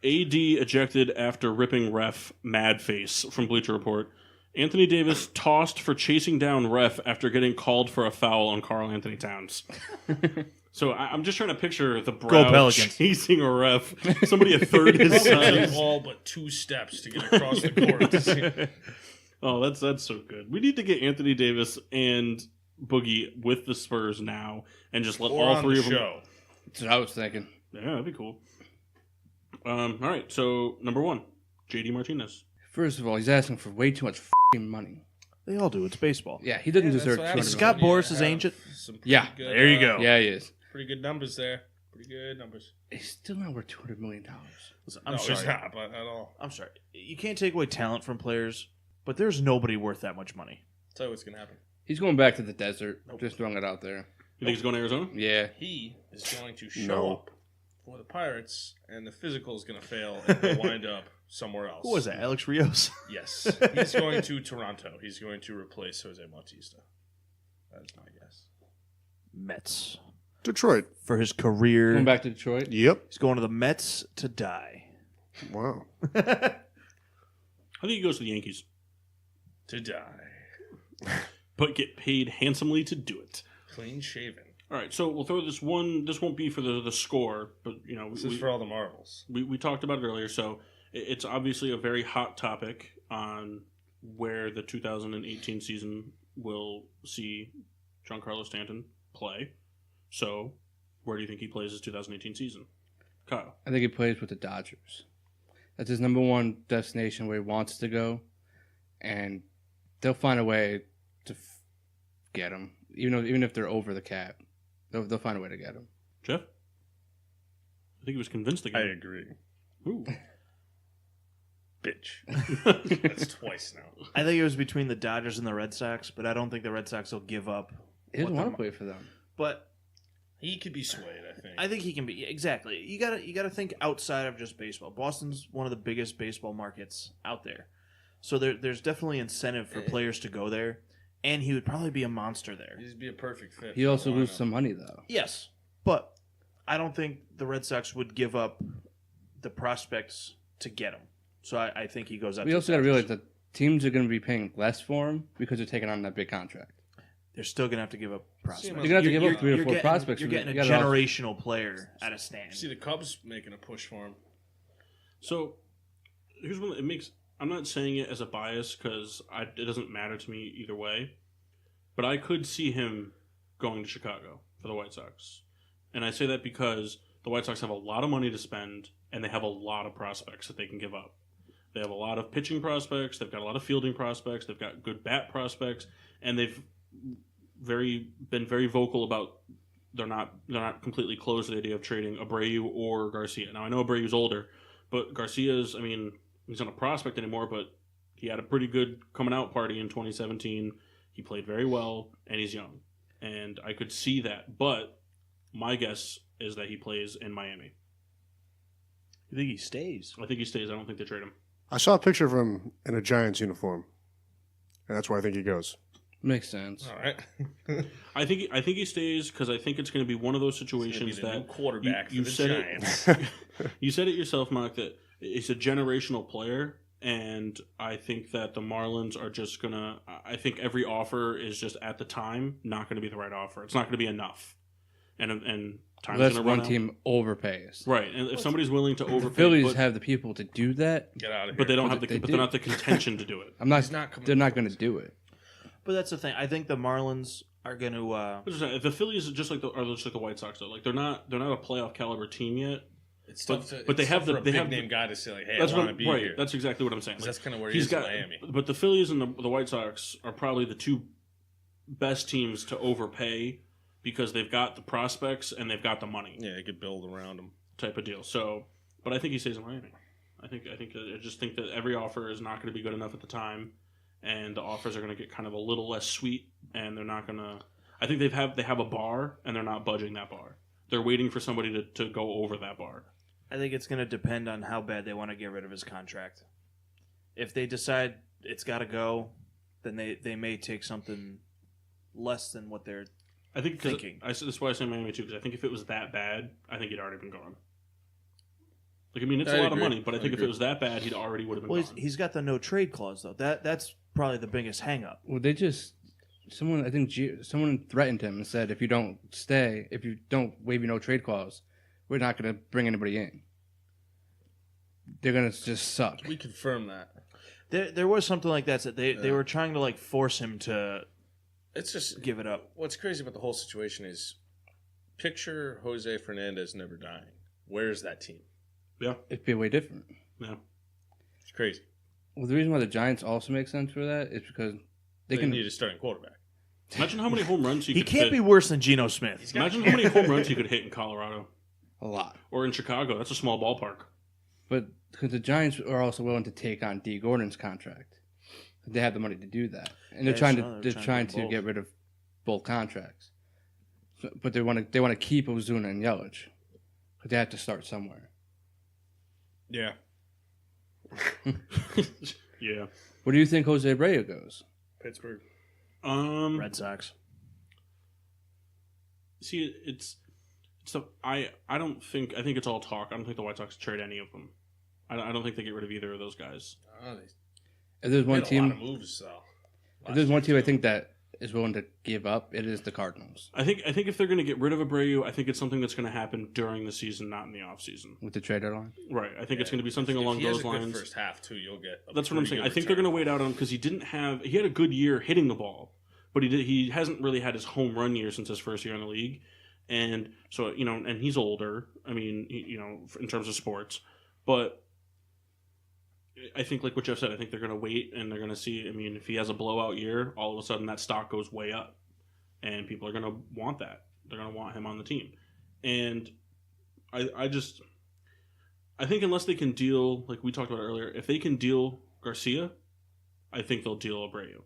Speaker 1: AD ejected after ripping ref mad face from Bleacher Report. Anthony Davis tossed for chasing down ref after getting called for a foul on Karl Anthony Towns. So I'm just trying to picture the Browns
Speaker 2: Pelicans.
Speaker 1: chasing a ref. Somebody a third his
Speaker 5: Probably took
Speaker 1: size.
Speaker 5: all but 2 steps to get across the court.
Speaker 1: Oh, that's so good. We need to get Anthony Davis and Boogie with the Spurs now and just let
Speaker 5: Or
Speaker 1: all
Speaker 5: on
Speaker 1: three
Speaker 5: the
Speaker 1: of them.
Speaker 5: show.
Speaker 4: That's what I was thinking.
Speaker 1: Yeah, that'd be cool. All right, so number 1, JD Martinez.
Speaker 4: First of all, he's asking for way too much money.
Speaker 2: They all do. It's baseball.
Speaker 4: Yeah, he doesn't deserve
Speaker 5: that's what
Speaker 4: 200
Speaker 2: Is
Speaker 5: happens
Speaker 2: Scott
Speaker 5: when you
Speaker 2: Boras'
Speaker 5: have
Speaker 2: agent?
Speaker 5: some pretty
Speaker 4: Yeah,
Speaker 5: good,
Speaker 2: there you go.
Speaker 4: Yeah, he is.
Speaker 5: Pretty good numbers there. Pretty good numbers.
Speaker 4: He's still not worth $200 million.
Speaker 2: Listen,
Speaker 5: No, he's not, but at all.
Speaker 2: I'm sorry. You can't take away talent from players, but there's nobody worth that much money.
Speaker 5: Tell you what's gonna happen.
Speaker 4: He's going back to the desert. Just throwing it out there.
Speaker 1: You think he's going to Arizona?
Speaker 4: Yeah.
Speaker 5: He is going to show
Speaker 6: No.
Speaker 5: up for the Pirates, and the physical is gonna fail, and he'll wind up somewhere else.
Speaker 2: Who was that? Alex Rios?
Speaker 5: Yes, he's going to Toronto. He's going to replace Jose Bautista. That is my guess.
Speaker 2: Mets.
Speaker 6: Detroit.
Speaker 2: For his career.
Speaker 4: Going back to Detroit.
Speaker 6: Yep.
Speaker 2: He's going to the Mets to die.
Speaker 6: Wow.
Speaker 1: I think he goes to the Yankees,
Speaker 5: To die,
Speaker 1: but get paid handsomely to do it.
Speaker 5: clean shaven.
Speaker 1: All right, so we'll throw this one. This won't be for the score, but
Speaker 5: This is for all the marbles.
Speaker 1: we talked about it earlier. So it's obviously a very hot topic on where the 2018 season will see Giancarlo Stanton play. So where do you think he plays his 2018 season, Kyle?
Speaker 4: I think he plays with the Dodgers. That's his number one destination where he wants to go, and they'll find a way to get him. Even if they're over the cap, they'll find a way to get him.
Speaker 1: Jeff? I think he was convinced
Speaker 5: I
Speaker 1: again.
Speaker 5: agree.
Speaker 1: Ooh.
Speaker 5: Bitch. That's twice now.
Speaker 2: I think it was between the Dodgers and the Red Sox, but I don't think the Red Sox will give up.
Speaker 4: He doesn't
Speaker 2: what
Speaker 4: want to
Speaker 2: the-
Speaker 4: play for them.
Speaker 2: But
Speaker 5: He could be swayed, I think.
Speaker 2: I think he can be exactly. You gotta think outside of just baseball. Boston's one of the biggest baseball markets out there, so there's definitely incentive for players to go there, and he would probably be a monster there.
Speaker 5: He'd be a perfect fit.
Speaker 4: He
Speaker 5: for
Speaker 4: also
Speaker 5: the
Speaker 4: loses
Speaker 5: lineup.
Speaker 4: some money though.
Speaker 2: Yes, but I don't think the Red Sox would give up the prospects to get him. So I think he goes out.
Speaker 4: We
Speaker 2: to
Speaker 4: also
Speaker 2: the
Speaker 4: got to
Speaker 2: Dodgers.
Speaker 4: realize that teams are going to be paying less for him because they're taking on that big contract.
Speaker 2: They're still gonna have to give up prospects.
Speaker 5: You're
Speaker 4: You're going to have to give up 3 or 4
Speaker 2: getting,
Speaker 4: prospects.
Speaker 2: You're getting a
Speaker 4: You gotta also-
Speaker 2: generational player at a stand.
Speaker 5: See the Cubs making a push for him.
Speaker 1: So here's one. It makes. I'm not saying it as a bias because it doesn't matter to me either way, but I could see him going to Chicago for the White Sox, and I say that because the White Sox have a lot of money to spend and they have a lot of prospects that they can give up. They have a lot of pitching prospects. They've got a lot of fielding prospects. They've got good bat prospects, and they've been very vocal about they're not completely closed to the idea of trading Abreu or Garcia. Now I know Abreu's older, but Garcia's, I mean, he's not a prospect anymore, but he had a pretty good coming out party in 2017. He played very well, and he's young, and I could see that. But my guess is that he plays in Miami.
Speaker 2: You think he stays?
Speaker 1: I think he stays. I don't think they trade him.
Speaker 6: I saw a picture of him in a Giants uniform, and that's where I think he goes.
Speaker 4: Makes sense.
Speaker 5: All right.
Speaker 1: I think he stays because I think it's going to be one of those
Speaker 5: He's gonna be
Speaker 1: situations
Speaker 5: the new
Speaker 1: that
Speaker 5: quarterback
Speaker 1: you
Speaker 5: for the
Speaker 1: said
Speaker 5: Giants.
Speaker 1: it. You said it yourself, Mark, that it's a generational player, and I think that the Marlins are just gonna. I think every offer is just at the time not going to be the right offer. It's not going to be enough, and time's
Speaker 4: Unless
Speaker 1: going to run
Speaker 4: one
Speaker 1: out.
Speaker 4: team overpays.
Speaker 1: Right, and if somebody's willing to
Speaker 4: The
Speaker 1: overpay,
Speaker 4: Phillies
Speaker 1: but,
Speaker 4: have the people to do that.
Speaker 5: Get out of here.
Speaker 1: but they don't have
Speaker 4: But
Speaker 1: the,
Speaker 4: they
Speaker 1: but
Speaker 4: do.
Speaker 1: they're not the contention to do it.
Speaker 4: I'm not.
Speaker 5: He's not coming
Speaker 4: They're not
Speaker 5: close.
Speaker 4: going to do it.
Speaker 2: But that's the thing. I think the Marlins are going to.
Speaker 1: If the Phillies are just like the White Sox, though, like they're not a playoff caliber team yet.
Speaker 5: It's
Speaker 1: But-
Speaker 5: tough to,
Speaker 1: but they
Speaker 5: it's
Speaker 1: have
Speaker 5: tough
Speaker 1: the-
Speaker 5: for a
Speaker 1: they
Speaker 5: big
Speaker 1: have the-
Speaker 5: name guy to say like, "Hey,
Speaker 1: That's
Speaker 5: I want to
Speaker 1: what
Speaker 5: be
Speaker 1: right.
Speaker 5: here."
Speaker 1: That's exactly what I'm saying.
Speaker 5: 'Cause
Speaker 1: Like,
Speaker 5: that's kind of where he
Speaker 1: he's
Speaker 5: is
Speaker 1: got,
Speaker 5: in Miami.
Speaker 1: but the Phillies and the White Sox are probably the two best teams to overpay because they've got the prospects and they've got the money
Speaker 5: Yeah, he could build around him.
Speaker 1: type of deal. So, but I think he stays in Miami. I just think that every offer is not going to be good enough at the time, and the offers are going to get kind of a little less sweet, and they're not going to. I think they have a bar, and they're not budging that bar. They're waiting for somebody to go over that bar.
Speaker 2: I think it's going to depend on how bad they want to get rid of his contract. If they decide it's got to go, then they may take something less than what they're.
Speaker 1: I think
Speaker 2: Thinking.
Speaker 1: that's why I say Miami too, because I think if it was that bad, I think he'd already been gone. Like, I mean, it's
Speaker 5: I
Speaker 1: a lot
Speaker 5: agree.
Speaker 1: of money, but I
Speaker 5: I
Speaker 1: think if
Speaker 5: agree.
Speaker 1: it was that bad, he'd already would have been
Speaker 2: Well,
Speaker 1: gone.
Speaker 2: he's got the no trade clause though. That's probably the biggest hang up.
Speaker 4: Well, they just someone someone threatened him and said, if you don't waive your no trade clause, we're not going to bring anybody in. They're going to just suck.
Speaker 5: We confirm that.
Speaker 2: There was something like that. They were trying to like force him to
Speaker 5: It's just
Speaker 2: give it up.
Speaker 5: what's crazy about the whole situation is picture Jose Fernandez never dying. Where's that team?
Speaker 1: Yeah,
Speaker 4: It'd be way different.
Speaker 1: yeah.
Speaker 5: It's crazy.
Speaker 4: Well, the reason why the Giants also make sense for that is because
Speaker 5: They
Speaker 4: can
Speaker 5: need a starting quarterback.
Speaker 1: Imagine how many home runs
Speaker 2: He
Speaker 1: could
Speaker 2: can't
Speaker 1: hit.
Speaker 2: be worse than Geno Smith.
Speaker 1: Imagine how many home runs he could hit in Colorado
Speaker 4: a lot.
Speaker 1: or in Chicago. That's a small ballpark.
Speaker 4: But because the Giants are also willing to take on D. Gordon's contract, they have the money to do that, and they're trying to get rid of both contracts. So, but they want to keep Ozuna and Yelich, but they have to start somewhere.
Speaker 5: Yeah.
Speaker 1: Yeah.
Speaker 4: Where do you think Jose Abreu goes?
Speaker 5: Pittsburgh.
Speaker 2: Red Sox.
Speaker 1: See, I think it's all talk. I don't think the White Sox trade any of them. I don't think they get rid of either of those guys.
Speaker 4: If there's one
Speaker 5: A lot
Speaker 4: team,
Speaker 5: of moves, though.
Speaker 4: if there's one team I think that is willing to give up, it is the Cardinals
Speaker 1: I think if they're going to get rid of Abreu, I think it's something that's going to happen during the season, not in the off season.
Speaker 4: with the trade deadline.
Speaker 1: Right. I think it's going to be something along
Speaker 5: If he has
Speaker 1: those
Speaker 5: a good
Speaker 1: lines.
Speaker 5: first half too, you'll get.
Speaker 1: That's what I'm saying. I think they're going to wait out on him because he had a good year hitting the ball, but he hasn't really had his home run year since his first year in the league, and so and he's older. I mean, in terms of sports, but I think like what Jeff said, I think they're going to wait and they're going to see. I mean, if he has a blowout year, all of a sudden that stock goes way up, and people are going to want that. They're going to want him on the team, and I think unless they can deal, like we talked about earlier, if they can deal Garcia, I think they'll deal Abreu.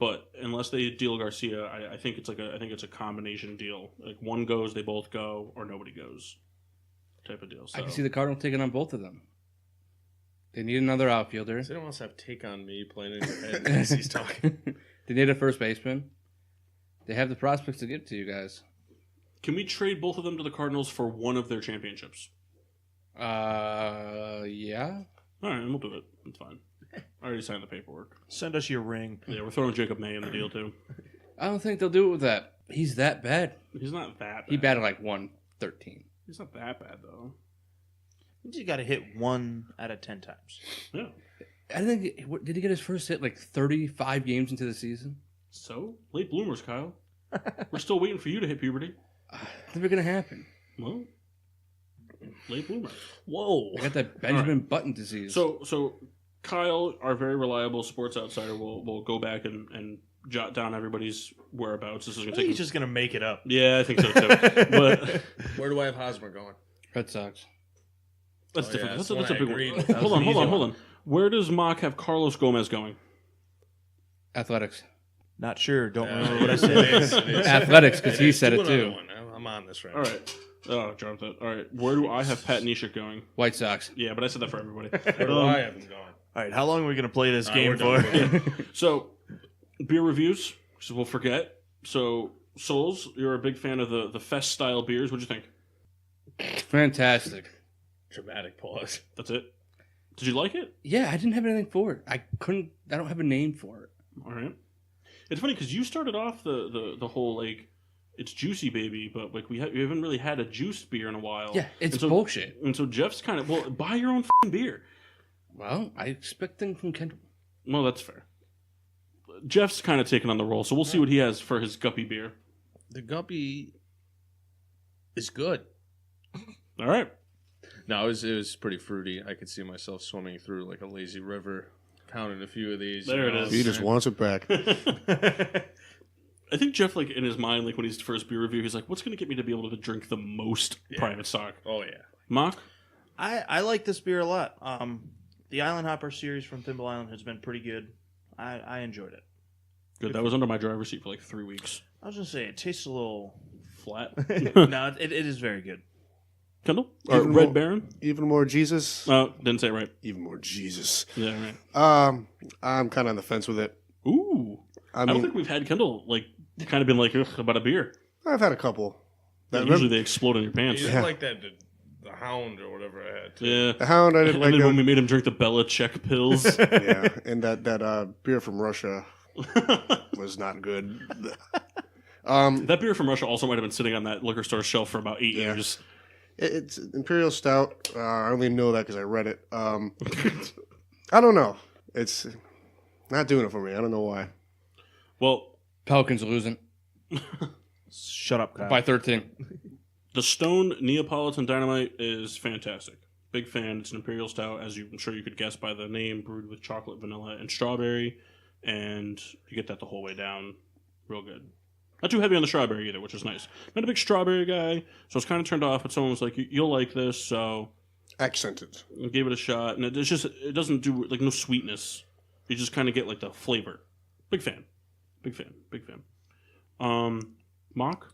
Speaker 1: But unless they deal Garcia, I think it's a combination deal. Like one goes, they both go, or nobody goes, type of deal. So
Speaker 4: I can see the Cardinals taking on both of them. They need another outfielder.
Speaker 5: Does anyone else have take on me playing in your head as he's talking?
Speaker 4: They need a first baseman. They have the prospects to get to you guys.
Speaker 1: Can we trade both of them to the Cardinals for one of their championships?
Speaker 4: Yeah.
Speaker 1: All right, we'll do it. It's fine. I already signed the paperwork.
Speaker 2: Send us your ring.
Speaker 1: Yeah, we're throwing Jacob May in the deal too.
Speaker 4: I don't think they'll do it with that. He's that bad.
Speaker 1: He's not that bad.
Speaker 4: He batted like 113.
Speaker 1: He's not that bad though.
Speaker 2: You just got to hit 1 out of 10 times.
Speaker 1: Yeah.
Speaker 4: I think did he get his first hit like 35 games into the season?
Speaker 1: So late bloomers, Kyle. We're still waiting for you to hit puberty.
Speaker 4: Never gonna happen.
Speaker 1: Well, late bloomer.
Speaker 2: Whoa.
Speaker 4: I got that Benjamin Button disease.
Speaker 1: So Kyle, our very reliable sports outsider, will go back and jot down everybody's whereabouts. This is going
Speaker 2: I
Speaker 1: to
Speaker 2: think
Speaker 1: take.
Speaker 2: he's just going to make it up.
Speaker 1: Yeah, I think so too. But
Speaker 5: Where do I have Hosmer going?
Speaker 4: Red Sox.
Speaker 1: that's
Speaker 5: Oh,
Speaker 1: different.
Speaker 5: yeah,
Speaker 1: That's
Speaker 5: that's
Speaker 1: a
Speaker 5: one
Speaker 1: big
Speaker 5: I agreed
Speaker 1: one.
Speaker 5: with. That
Speaker 1: Hold
Speaker 2: was an easy
Speaker 1: on. Where does Mock have Carlos Gomez going?
Speaker 4: Athletics.
Speaker 2: Not sure. Don't remember
Speaker 5: Yeah,
Speaker 2: what I
Speaker 5: it
Speaker 2: said.
Speaker 5: is, it is.
Speaker 4: Athletics, because he said
Speaker 5: Do
Speaker 4: it
Speaker 5: another
Speaker 4: too.
Speaker 5: one. I'm on this right
Speaker 1: All right. Oh, dropped it. All right. Where do I have Pat Neshek going?
Speaker 4: White Sox.
Speaker 1: Yeah, but I said that for everybody.
Speaker 5: now. Where do I have him going?
Speaker 2: All right, how long are we going to play this
Speaker 5: All
Speaker 2: game
Speaker 5: right, we're
Speaker 2: for?
Speaker 5: done.
Speaker 1: So, beer reviews, because we'll forget. So, Souls, you're a big fan of the Fest style beers. What'd you think?
Speaker 4: Fantastic.
Speaker 5: Dramatic pause.
Speaker 1: That's it. Did you like it?
Speaker 4: Yeah, I didn't have anything for it. I don't have a name for it.
Speaker 1: All right. It's funny because you started off the whole like it's juicy baby, but like we haven't really had a juiced beer in a while.
Speaker 4: Yeah, it's
Speaker 1: And so-
Speaker 4: bullshit.
Speaker 1: And so Jeff's kind of buy your own f***ing beer.
Speaker 4: Well, I expect things from Kendall.
Speaker 1: Well, that's fair. Jeff's kind of taking on the role, so we'll see what he has for his guppy beer.
Speaker 5: The Guppy is good.
Speaker 1: All right.
Speaker 5: No, it was pretty fruity. I could see myself swimming through like a lazy river, pounding a few of these.
Speaker 1: There it is.
Speaker 6: He just wants it back.
Speaker 1: I think Jeff, like in his mind, like when he's first beer review, he's like, "What's going to get me to be able to drink the most private stock?"
Speaker 5: Oh yeah.
Speaker 1: Mock.
Speaker 2: I like this beer a lot. The Island Hopper series from Thimble Island has been pretty good. I enjoyed it.
Speaker 1: Good. That was under my driver's seat for like 3 weeks.
Speaker 2: I was going to say, it tastes a little...
Speaker 1: Flat.
Speaker 2: No, it is very good.
Speaker 1: Kendall. Or
Speaker 6: Even
Speaker 1: Red
Speaker 6: more-
Speaker 1: Baron.
Speaker 6: Even more Jesus.
Speaker 1: Oh, didn't say it right.
Speaker 6: Even more Jesus.
Speaker 1: Yeah, right.
Speaker 6: I'm kind of on the fence with it.
Speaker 1: Ooh. I don't think we've had Kendall like kind of been like ugh, about a beer.
Speaker 6: I've had a couple.
Speaker 1: Usually they explode in your pants.
Speaker 5: You
Speaker 6: Yeah.
Speaker 5: didn't like that the Hound or whatever I had. Too.
Speaker 1: Yeah.
Speaker 6: The Hound, I didn't
Speaker 1: And
Speaker 6: like
Speaker 1: then when we
Speaker 6: them.
Speaker 1: made him drink the Belichick pills.
Speaker 6: Yeah, and that beer from Russia was not good.
Speaker 1: That beer from Russia also might have been sitting on that liquor store shelf for about 8
Speaker 6: Yeah.
Speaker 1: years.
Speaker 6: It's Imperial Stout. I only know that because I read it. I don't know. It's not doing it for me. I don't know why.
Speaker 1: Well,
Speaker 4: Pelicans are losing
Speaker 2: Shut up, Kyle.
Speaker 4: by 13.
Speaker 1: the Stone Neapolitan Dynamite is fantastic. Big fan. It's an imperial stout, as I'm sure you could guess by the name, brewed with chocolate, vanilla, and strawberry, and you get that the whole way down. Real good. Not too heavy on the strawberry either, which is nice. Not a big strawberry guy, so I was kind of turned off, but someone was like, "You'll like this," so
Speaker 6: Accented.
Speaker 1: I gave it a shot, and it doesn't do like no sweetness. You just kind of get like the flavor. Big fan. Mock,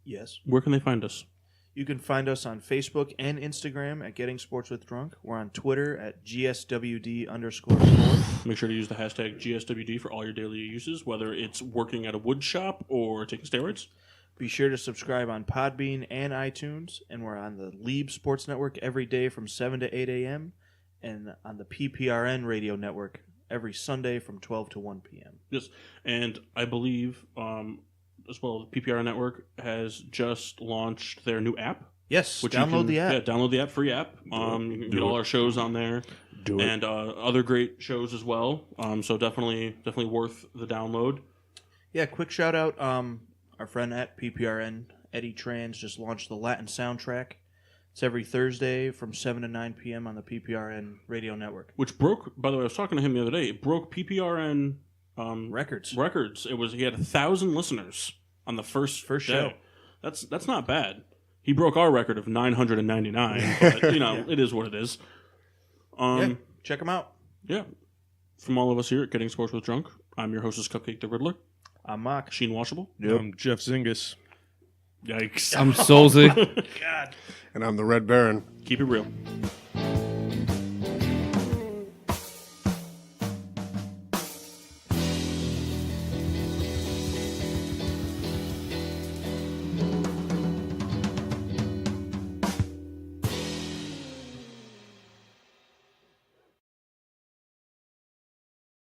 Speaker 2: Yes.
Speaker 1: where can they find us?
Speaker 2: You can find us on Facebook and Instagram at Getting Sports with Drunk. We're on Twitter at GSWD_sport.
Speaker 1: Make sure to use the hashtag GSWD for all your daily uses, whether it's working at a wood shop or taking steroids.
Speaker 2: Be sure to subscribe on Podbean and iTunes, and we're on the Lieb Sports Network every day from 7 to 8 a.m. and on the PPRN Radio Network every Sunday from 12 to 1 p.m.
Speaker 1: Yes, and I believe as well, the PPR Network has just launched their new app.
Speaker 2: Yes,
Speaker 1: Which
Speaker 2: download the app.
Speaker 1: Yeah, download the app, free app. You can get all our shows on there.
Speaker 3: Do it.
Speaker 1: And other great shows as well. So definitely worth the download.
Speaker 2: Yeah, quick shout out. Our friend at PPRN, Eddie Trans, just launched the Latin soundtrack. It's every Thursday from 7 to 9 p.m. on the PPRN Radio Network.
Speaker 1: Which broke, by the way, I was talking to him the other day, it broke PPRN
Speaker 2: Records.
Speaker 1: He had 1,000 listeners on the first
Speaker 2: First show.
Speaker 1: day. That's not bad. He broke our record of 999, but It is what it is.
Speaker 2: Check them out.
Speaker 1: Yeah. From all of us here at Getting Sports with Drunk, I'm your hostess, Cupcake the Riddler.
Speaker 2: I'm Mock.
Speaker 1: Sheen Washable.
Speaker 3: I'm Jeff Zingas.
Speaker 1: Yikes.
Speaker 4: I'm Soulsy.
Speaker 2: God.
Speaker 6: And I'm the Red Baron.
Speaker 1: Keep it real.